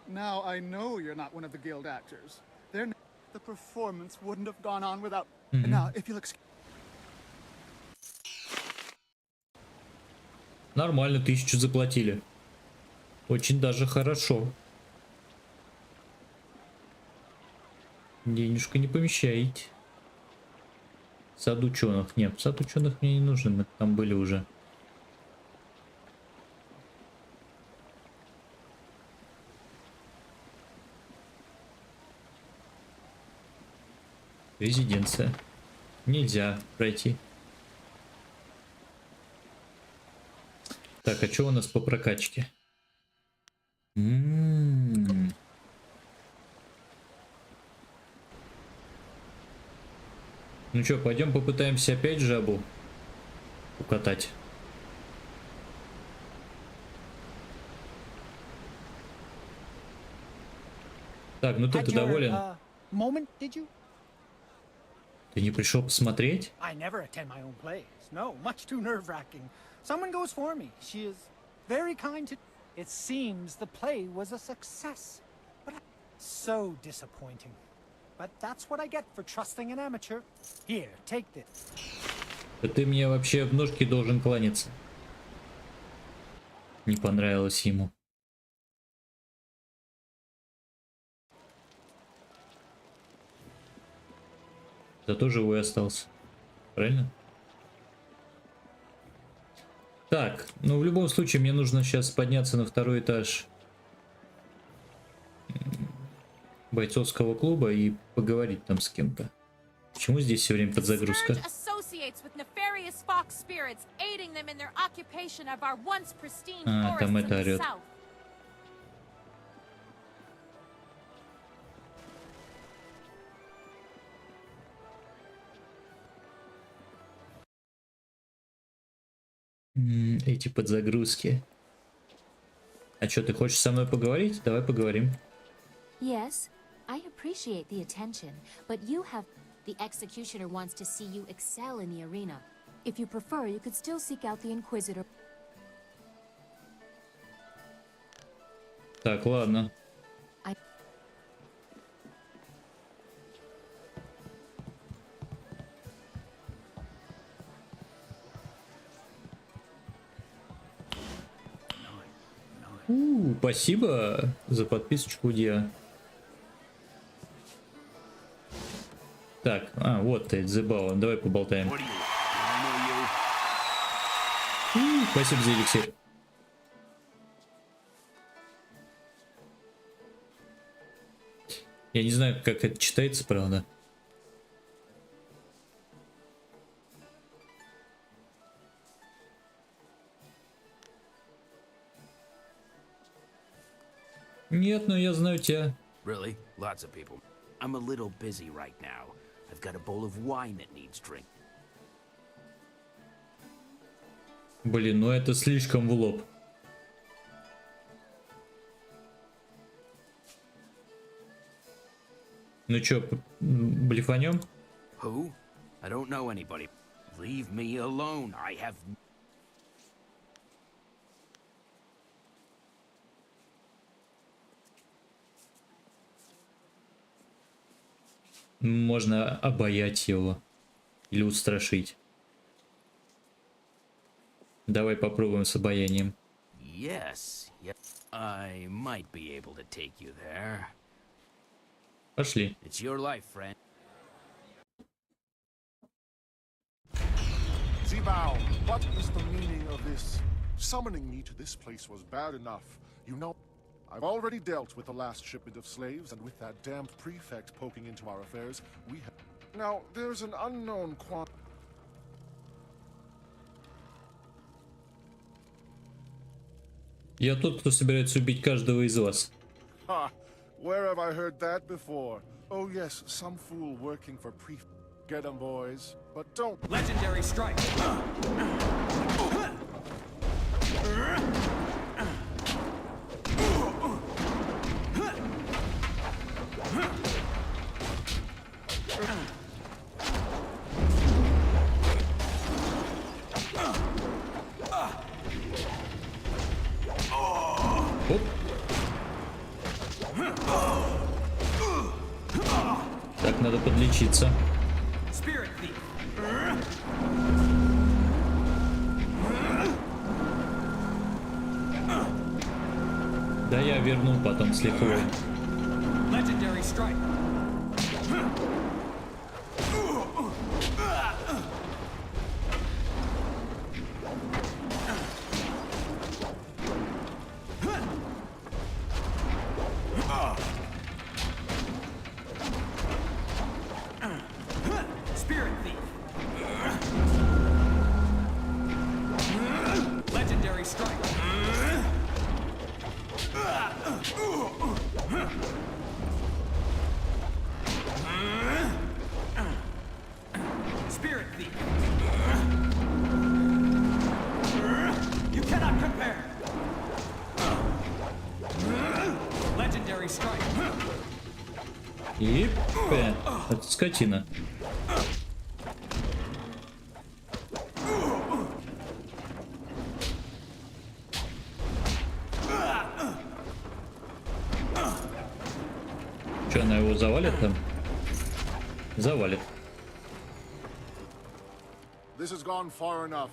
Now I know you're not one of the guild actors. The performance wouldn't have gone on without. Now, if you'll excuse. Нормально, 1000 заплатили. Очень даже хорошо. Денежку не помещаете. Сад ученых. Нет, сад ученых мне не нужен, мы там были уже. Резиденция. Нельзя пройти. Так, а что у нас по прокачке? Ну что, пойдем попытаемся опять жабу укатать. Так, ну ты доволен? Ты не пришел посмотреть? I never attend my own plays. No, much too nerve-wracking. Someone goes for me. She is very kind to. It seems the play was a success, but so disappointing. But that's what I get for trusting an amateur. Here, take this. Да ты мне вообще в ножки должен кланяться. Не понравилось ему. Зато живой остался. Правильно? Так, ну в любом случае мне нужно сейчас подняться на второй этаж бойцовского клуба и поговорить там с кем-то. Почему здесь все время подзагрузка? А, там это орет. Эти подзагрузки. А что, ты хочешь со мной поговорить? Давай поговорим. Yes, I appreciate the attention, but you have... The executioner wants to see you excel in the arena. If you prefer, you could still seek out the Inquisitor. Так, ладно. Спасибо за подписочку, Диа. Так, вот ты, Зебао, давай поболтаем. Спасибо за эликсир. Я не знаю, как это читается, правда. Нет, но я знаю тебя. Really? Lots of people. I'm a little busy right now. I've got a bowl of wine that needs drink. Блин, ну это слишком в лоб. Ну чё, блефанем? Who? I don't know anybody. Leave me alone. I have... Можно обаять его или устрашить. Давай попробуем с обаянием. Yes, yes. I might be able to take you there. Пошли. It's your life, friend. Zibao, what is the meaning of this? Summoning me to this place was bad enough. You know, I've already dealt with the last shipment of slaves, and with that damned prefect poking into our affairs, we have... Now, there's an unknown Я тот, кто собирается убить каждого из вас. Ha! Where have I heard that before? Oh yes, some fool working for prefect. Get 'em, boys. But don't... Legendary strike! Оп. Так, надо подлечиться. Да я верну потом с лихвой. И это скотина. Че, она его завалит там? Завалит. This has gone far enough.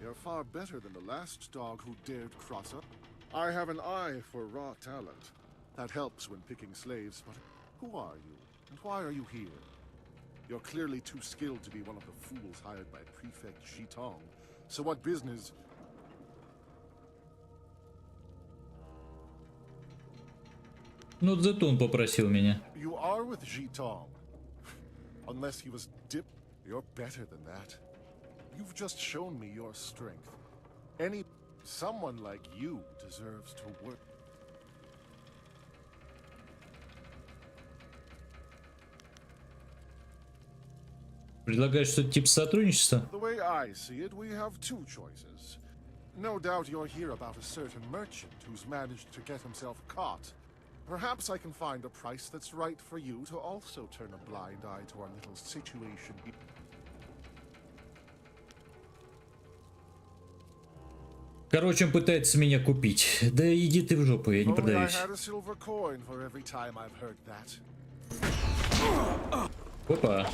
You're far better than the last dog who dared cross us. I have an eye for raw talent. That helps when picking slaves, but who are you? And why are you here? You're clearly too skilled to be one of the fools hired by Prefect Shitong. So what business... Ну, Зетун попросил меня. You are with Shitong. Unless he was dip... You're better than that. You've just shown me your strength. Someone like you deserves to work. Предлагаешь что-то типа сотрудничества? The way I see it, we have two choices. No doubt you're here about a certain merchant who's managed to get himself caught. Perhaps I can find a price that's right for you to also turn a blind eye to our little situation. Короче, он пытается меня купить. Да иди ты в жопу, я не продаюсь. Опа.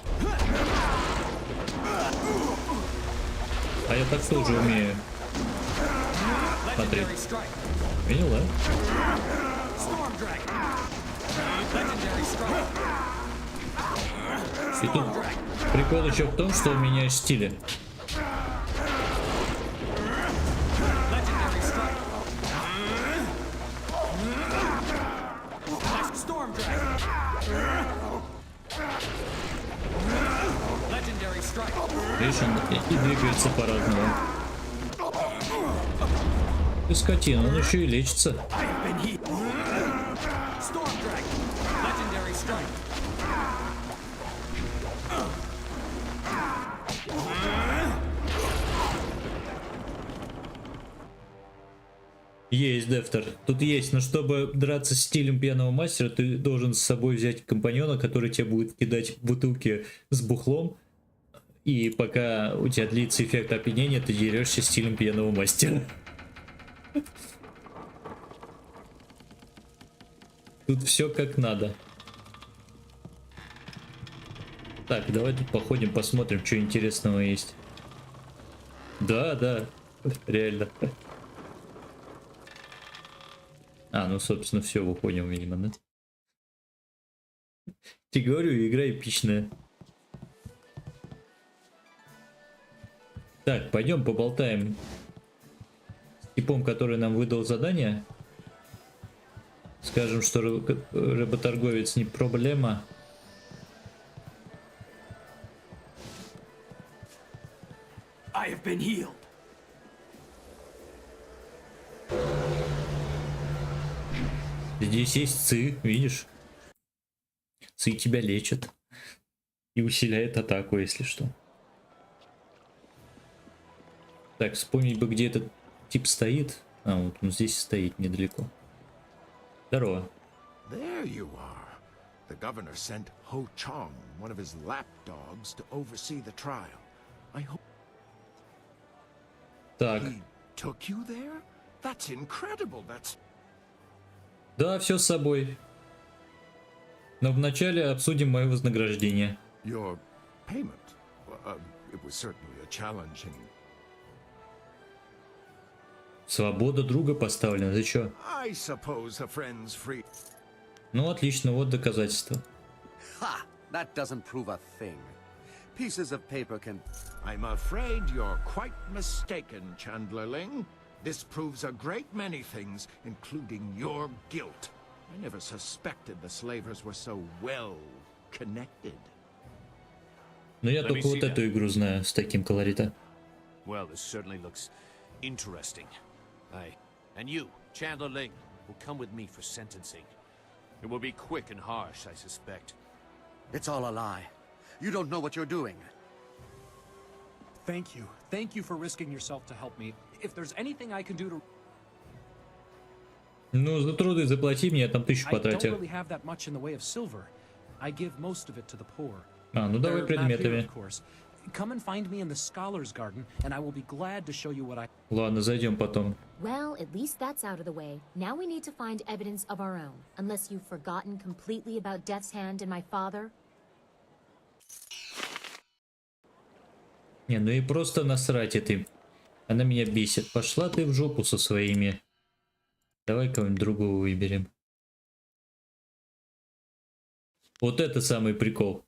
А я так тоже умею. Смотри. Видел, да? И тут прикол еще в том, что у меня стили. Видишь, он и двигается по-разному. Ты скотина, он еще и лечится. Есть, Дефтер. Тут есть, но чтобы драться с стилем пьяного мастера, ты должен с собой взять компаньона, который тебе будет кидать бутылки с бухлом. И пока у тебя длится эффект опьянения, ты дерешься стилем пьяного мастера. Тут все как надо. Так, давай тут походим, посмотрим, что интересного есть. Да, да, реально. А, ну, собственно, все, выходим, видимо, да? Тебе говорю, игра эпичная. Так, пойдем поболтаем с типом, который нам выдал задание. Скажем, что работорговец не проблема. I have been healed. Здесь есть ЦИ, видишь? ЦИ тебя лечит и усиляет атаку, если что. Так, вспомнить бы, где этот тип стоит. А, вот он здесь стоит, недалеко. Здорово. There you are. The governor sent Ho Chong, one of his lapdogs, to oversee the trial. I hope. Так. He took you there? That's incredible. That's Да, все с собой. Но вначале обсудим мое вознаграждение. Your payment? It was certainly a challenging. Свобода друга поставлена. Ты чё? I suppose a friend's free. Ну, отлично, вот доказательство. Ha! That doesn't prove a thing. Pieces of paper can... I'm afraid you're quite mistaken, Chandlerling. This proves a great many things, including your guilt. I never suspected the slavers were so well connected. Но я только вот эту игру знаю с таким колоритом. Well, this certainly looks interesting. And you, Chandler Ling, will come with me for sentencing. It will be quick and harsh, I suspect. It's all a lie. You don't know what you're doing. Thank you. Thank you for risking yourself to help me. If there's anything I can do to... Ну, за труды заплати мне, я там 1000 I don't потратил. really have that much in the way of silver. I give most of it to the poor. А, ну давай They're not here, предметами. of course. Come and find me in the Scholars Garden, and I will be glad to show you what I... Ладно, зайдем потом. Well, at least that's out of the way. Now we need to find evidence of our own. Unless you've forgotten completely about Death's Hand and my father. Не, ну и просто насрать этой. Она меня бесит. Пошла ты в жопу со своими. Давай кого-нибудь другого выберем. Вот это самый прикол.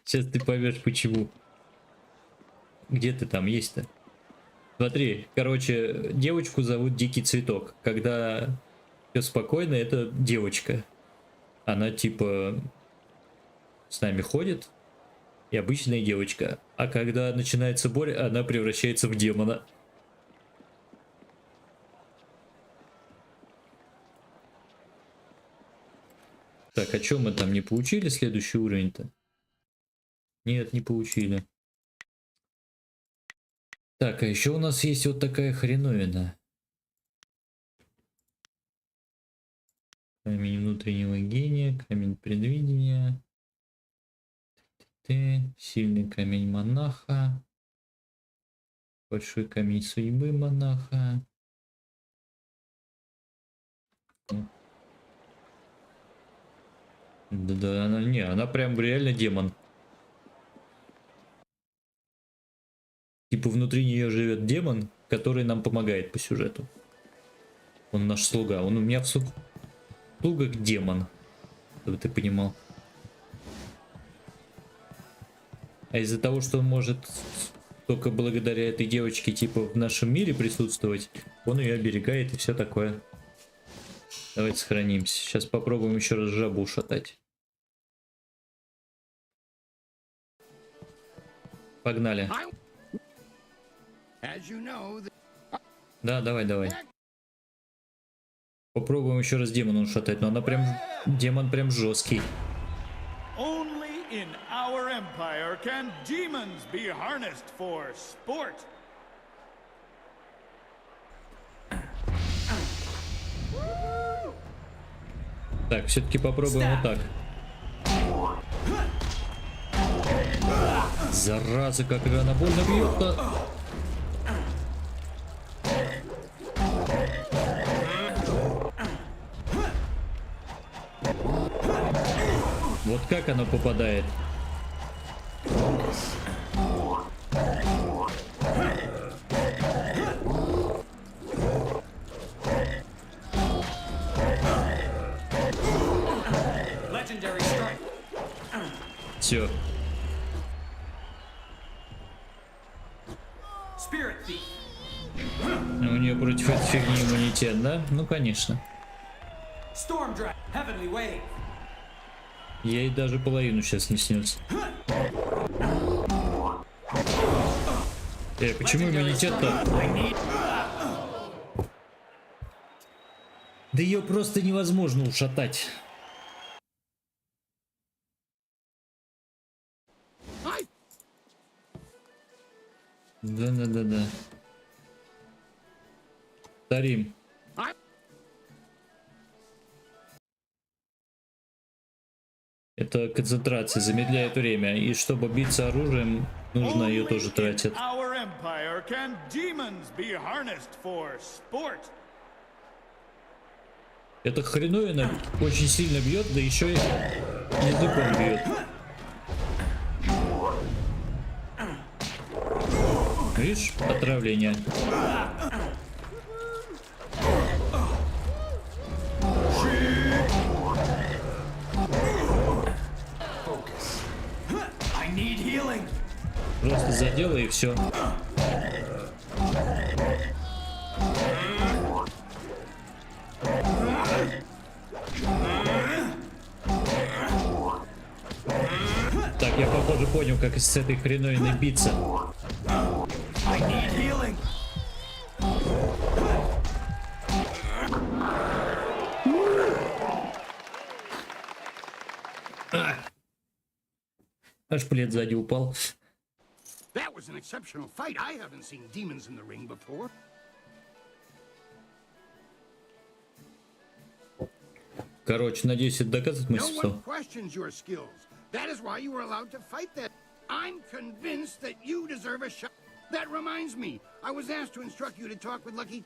Сейчас ты поймешь почему. Где ты там есть-то? Смотри, короче, девочку зовут Дикий Цветок. Когда все спокойно, это девочка. Она типа с нами ходит. И обычная девочка. А когда начинается боль, она превращается в демона. Так, а что мы там не получили следующий уровень-то? Нет, не получили. Так, а еще у нас есть вот такая хреновина. Камень внутреннего гения, камень предвидения. Сильный камень монаха. Большой камень судьбы монаха. Да, она прям реально демон. Типа внутри нее живет демон, который нам помогает по сюжету. Он наш слуга. Он у меня в слугах демон. Чтобы ты понимал. А из-за того, что он может только благодаря этой девочке типа в нашем мире присутствовать, он ее оберегает и все такое. Давайте сохранимся. Сейчас попробуем еще раз жабу ушатать. Погнали. Да, давай. Попробуем еще раз демона ушатать, но она прям... Демон прям жесткий. Only in our empire can demons be harnessed for sport. Так, все-таки попробуем вот так. Зараза, как она больно бьет-то. Вот как оно попадает? Все. У нее против этой фигни иммунитет, да? Ну конечно. Ей даже половину сейчас не снется. Почему иммунитет-то? Да ее просто невозможно ушатать. Да. Тарим. концентрации, замедляет время. И чтобы биться оружием, нужно ее тоже тратить. Our empire can demons be harnessed for sport. Эта хреновина очень сильно бьет, да еще и языком бьет. Видишь, отравление. Просто задело и все. Так, я похоже понял, как с этой хреновиной биться. Аж плед сзади упал. That was an exceptional fight. I haven't seen demons in the ring before. Короче, надеюсь, это доказывает мой No one questions your skills. That is why you were allowed to fight that. I'm convinced that you deserve a shot. That reminds me, I was asked to instruct you to talk with Lucky.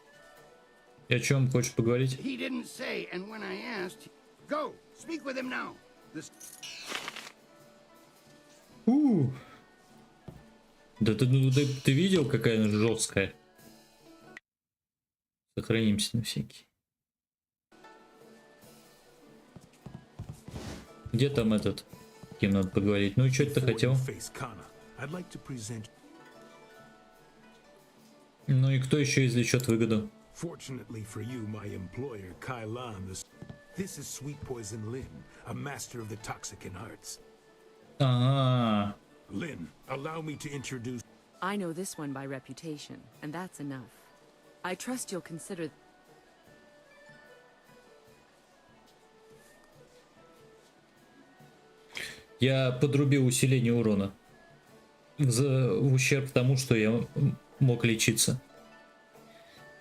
И о чем хочешь поговорить? He didn't say, and when I asked, go, speak with him now. This... Да ты видел, какая она жесткая? Сохранимся на всякий. Где там этот? С кем надо поговорить? Ну и что ты хотел? Ну и кто еще извлечет выгоду? Fortunately for you, my employer, Kailan, this is Sweet Poison Lin, a master of the toxic in arts. Ага. Lin, allow me to introduce. I know this one by reputation, and that's enough. I trust you'll consider. Я подрубил усиление урона в ущерб тому, что я мог лечиться.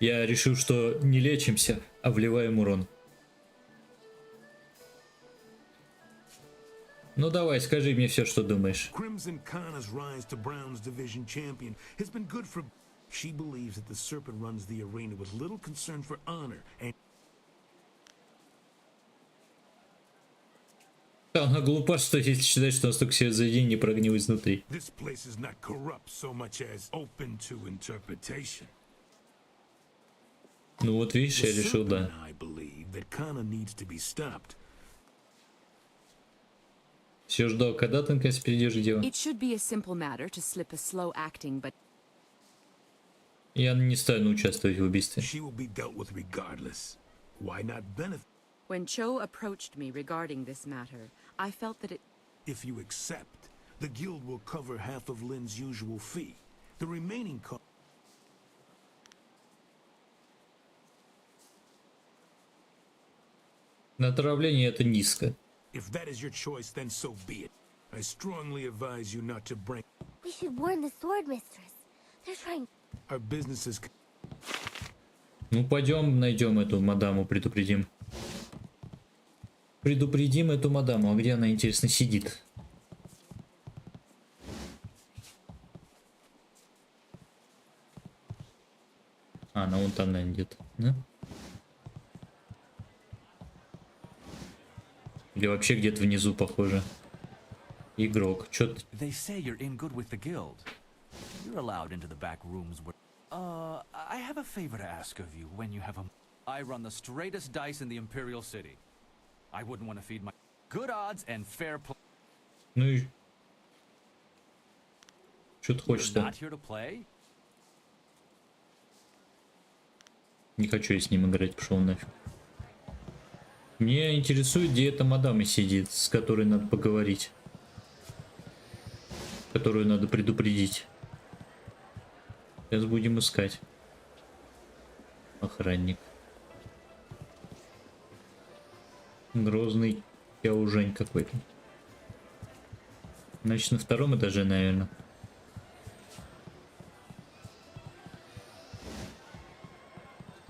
Я решил, что не лечимся, а вливаем урон. Ну давай, скажи мне все, что думаешь. Crimson Kana's rise to Brown's division champion has been good for. She believes that the serpent runs the arena with little concern for honor and. Она глупа, что если считать, что настолько все заведение не прогнил изнутри. This place is not corrupt so much as open to interpretation. Ну вот видишь, я решил, да. I believe that Kana needs to be stopped. Все ждал, когда ты наконец перейдешь к делу. It should be a simple matter to slip a slow acting, but Я не стану участвовать в убийстве. She will be dealt with regardless. Why not benefit? when Cho approached me regarding this matter, I felt that it. If you accept, the guild will cover half of Lin's usual fee. The remaining cost. На отравление это низко. If that is your choice, then so be it. I strongly advise you not to bring. We should warn the sword mistress. They're trying. Our businesses. Ну пойдем найдем эту мадаму, предупредим. Предупредим эту мадаму. А где она, интересно, сидит? А, она вон там, наверное, где-то, да? Или вообще где-то внизу, похоже. Игрок. Чё-то... They say you're in good with the guild. You're allowed into the back rooms where... I have a favor to ask of you when you have a... I run the straightest dice in the Imperial City. I wouldn't want to feed my... Good odds and fair play. Ну и... Чё ты хочешь-то? Not here to play? Не хочу я с ним играть, пошел нафиг. Меня интересует, где эта мадама сидит, с которой надо поговорить. Которую надо предупредить. Сейчас будем искать. Охранник. Грозный яужень какой-то. Значит, на втором этаже, наверное.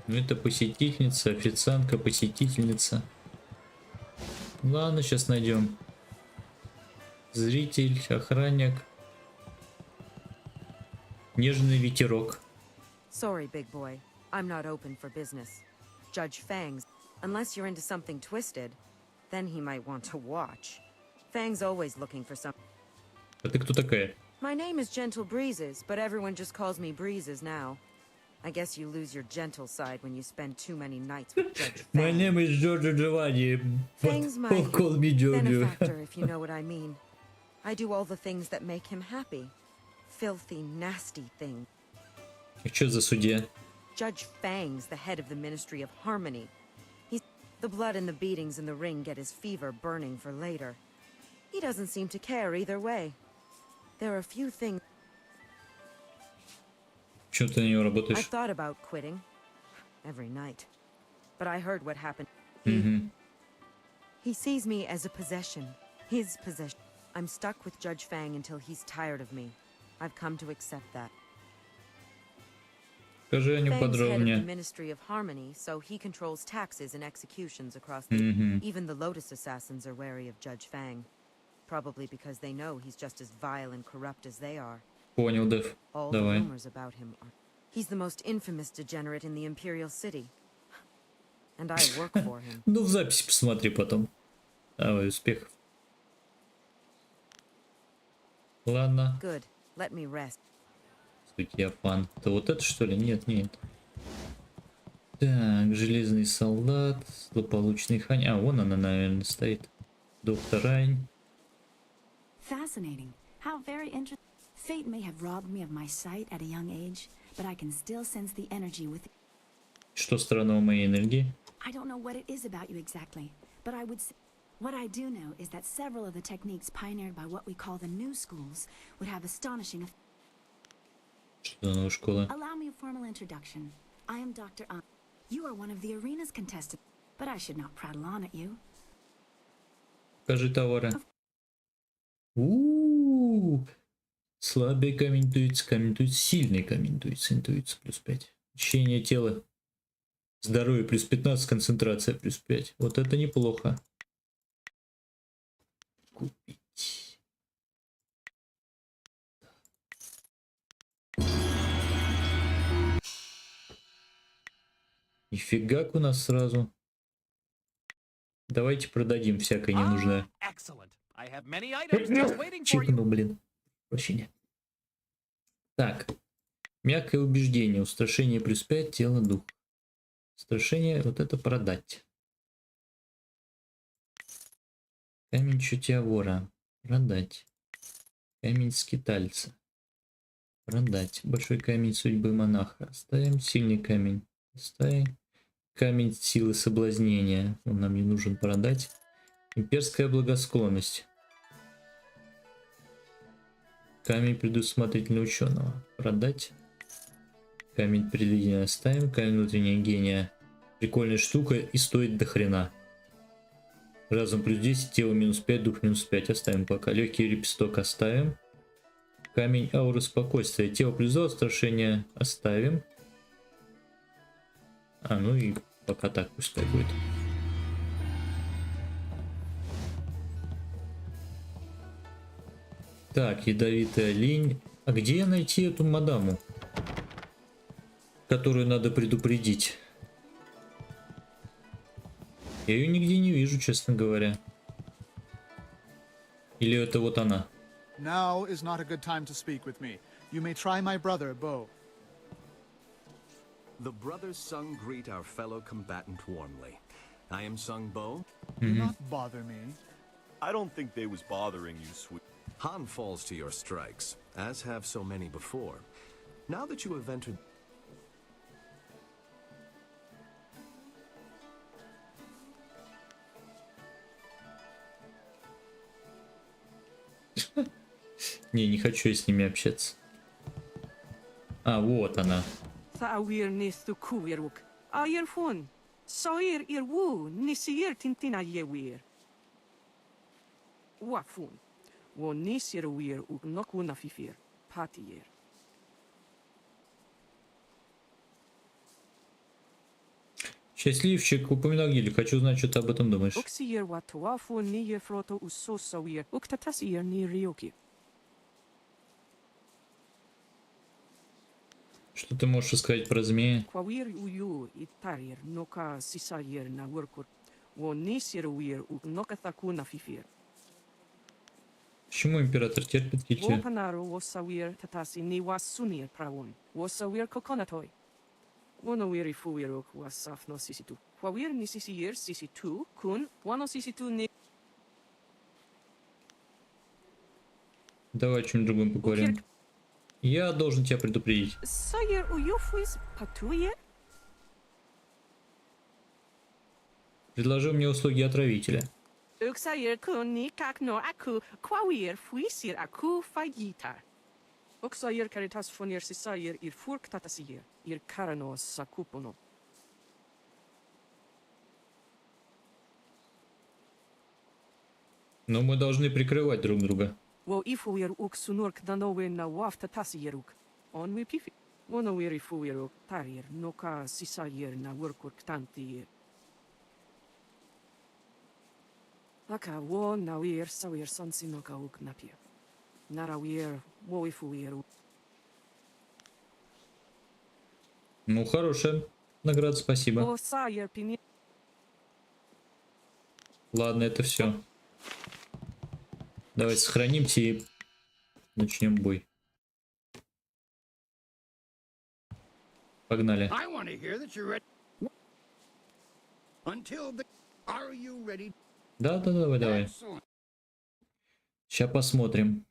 Ну, это посетительница, официантка, посетительница. Ладно, сейчас найдем. Зритель, охранник. Нежный ветерок. Sorry, big boy. I'm not open for business. Judge Fang's, unless you're into something twisted, then he might want to watch. Fang's always looking for something. А ты кто такая? My name is Gentle Breezes, but everyone just calls me Breezes now. I guess you lose your gentle side when you spend too many nights with Judge Fang. My name is желание. Fang's my Call me Jojo. benefactor, if you know what I mean. I do all the things that make him happy. Filthy, nasty things. Что за судья? Judge Fang's the head of the Ministry of Harmony. He's the blood and the beatings in the ring get his fever burning for later. He doesn't seem to care either way. There are a few things. Почему ты на него I работаешь? thought about quitting every night, but I heard what happened. He sees me as a possession, his possession. I'm stuck with Judge Fang until he's tired of me. I've come to accept that. Скажи о нем Fang's head of the подробнее. Ministry of Harmony, so he controls taxes and executions across the... Even the Lotus Assassins are wary of Judge Fang. Probably because they know he's just as vile and corrupt as they are. Понял, Дэв. All the Давай. rumors about him are... He's the most infamous degenerate in the Imperial City. And I work for him. Ну, в записи посмотри потом. Давай, успехов. Ладно. Good. Let me rest. Судья фан. Это вот это что ли? Нет, нет. Так, железный солдат, злополучный хань. А, вон она, наверное, стоит. Доктор Райн. Fascinating. How very interesting. Fate may have robbed me of my sight at a young age, but I can still sense the energy within. Что странного моей энергии? I don't know what it is about you exactly, but I would say what I do know is that several of the techniques pioneered by what we call the new schools would have astonishing effects. Что за школа? Allow me a formal introduction. I am Dr. An. You are one of the arena's contestants, but I should not prattle on at you. Покажи товары. У-у-у. Слабый камень интуиция, сильный камень интуиция плюс 5. Ощущение тела. Здоровье плюс 15, концентрация плюс 5. Вот это неплохо. Купить. Нифига у нас сразу. Давайте продадим всякое ненужное. Чикнул, блин. Прощения. Так. Мягкое убеждение. Устрашение плюс 5, тело, дух. Устрашение, вот это продать. Камень чутья вора. Продать. Камень скитальца. Продать. Большой камень судьбы монаха. Оставим. Сильный камень. Оставим. Камень силы соблазнения. Он нам не нужен, продать. Имперская благосклонность. Камень предусмотрительного ученого. Продать. Камень предвидения оставим. Камень внутреннего гения. Прикольная штука и стоит до хрена. Разум плюс 10, тело минус 5, дух минус 5. Оставим пока. Легкий лепесток оставим. Камень ауры спокойствия. Тело плюс 2, устрашение оставим. А, ну и пока так пускай будет. Так, ядовитая линь. А где я найти эту мадаму, которую надо предупредить? Я ее нигде не вижу, честно говоря. Или это вот она? Now is not a good time to speak with me. You may try my brother, Bo. The brothers Sung greet our fellow combatant warmly. I am Sung Bo. Do not bother me. I don't think they was bothering you, sweet. Han falls to your strikes, as have so many before. Now that you have entered... Не хочу я с ними общаться. А, вот она. Счастливчик, упоминал Гиль. Хочу знать, что ты об этом думаешь. Что ты можешь сказать про змея? Почему император терпит Китти? Давай о чем другом поговорим. Я должен тебя предупредить. Предложил мне услуги отравителя. Но мы должны прикрывать друг друга. Ну, хорошая награда, спасибо. Ладно, это все. Давай сохранимся и начнем бой. Погнали. Да, давай. Сейчас посмотрим.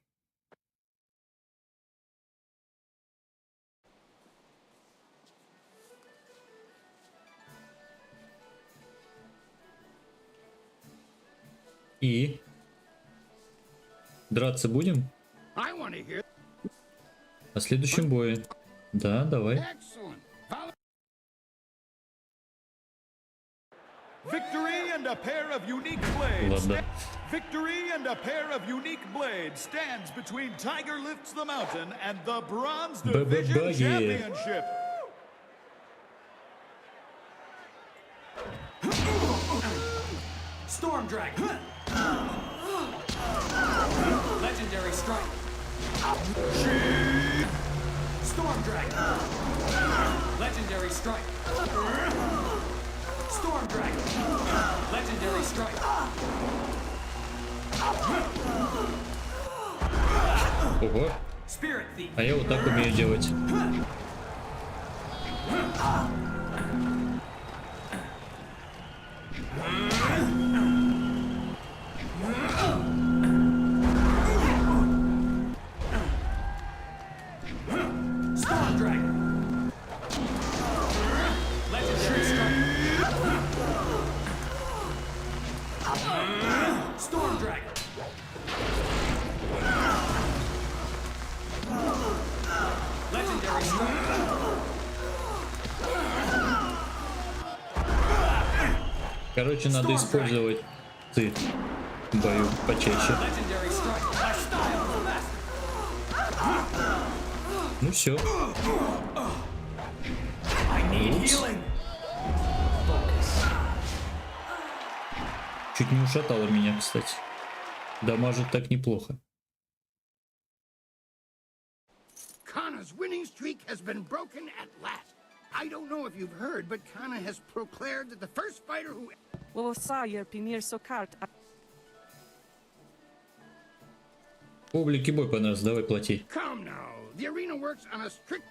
И драться будем? О следующем бое. Да, давай. Victory and a pair of unique blades. Ладно. Victory and a pair of unique blades stands between Tiger Lifts the Mountain and the Bronze Division Championship. Storm Dragon. Legendary strike. Storm Dragon. Legendary strike. Storm Dragon. Legendary strike. Ого. А я вот так умею делать. Короче, надо использовать ты в бою почаще. Ну все. Чуть не ушатало меня, кстати. Дамажит так неплохо. Kana's winning streak has been broken at last. I don't know if you've heard, but Kana has proclaimed that the first fighter who... Публике бой понравился, давай плати. Come now, the arena works on a strict...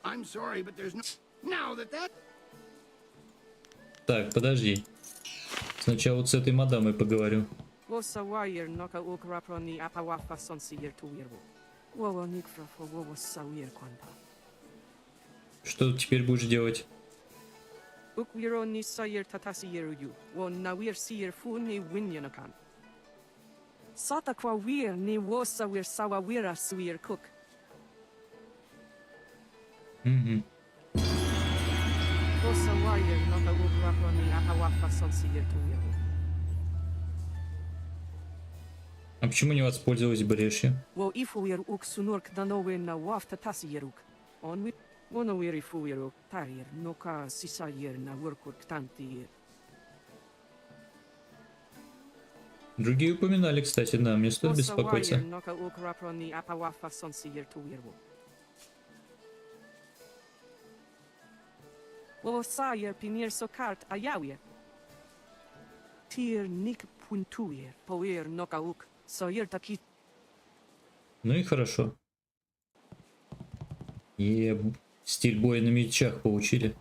I'm sorry, but there's no... Now that... Так, подожди. Сначала вот с этой мадамой поговорю. Что ты теперь будешь делать? Угу. А почему не воспользовалась брешью? Другие упоминали, кстати, да, мне стоит беспокоиться. Ну и хорошо. И стиль боя на мечах получили.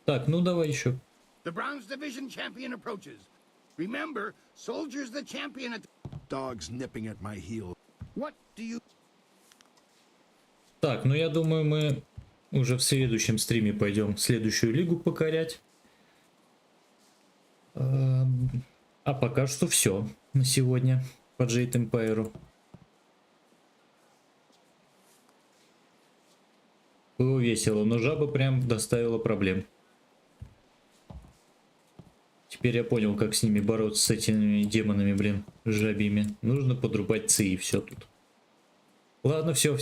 Так, ну давай еще. The Bronze Division champion approaches. Remember, soldiers the champion at Dogs nipping at my heel. What do you... Так, ну я думаю, мы уже в следующем стриме пойдем следующую лигу покорять. А пока что все на сегодня по Jade Empire. Было весело, но жаба прям доставила проблем. Теперь я понял, как с ними бороться, с этими демонами, блин, жабьими. Нужно подрубать ЦИ и все тут. Ладно, все.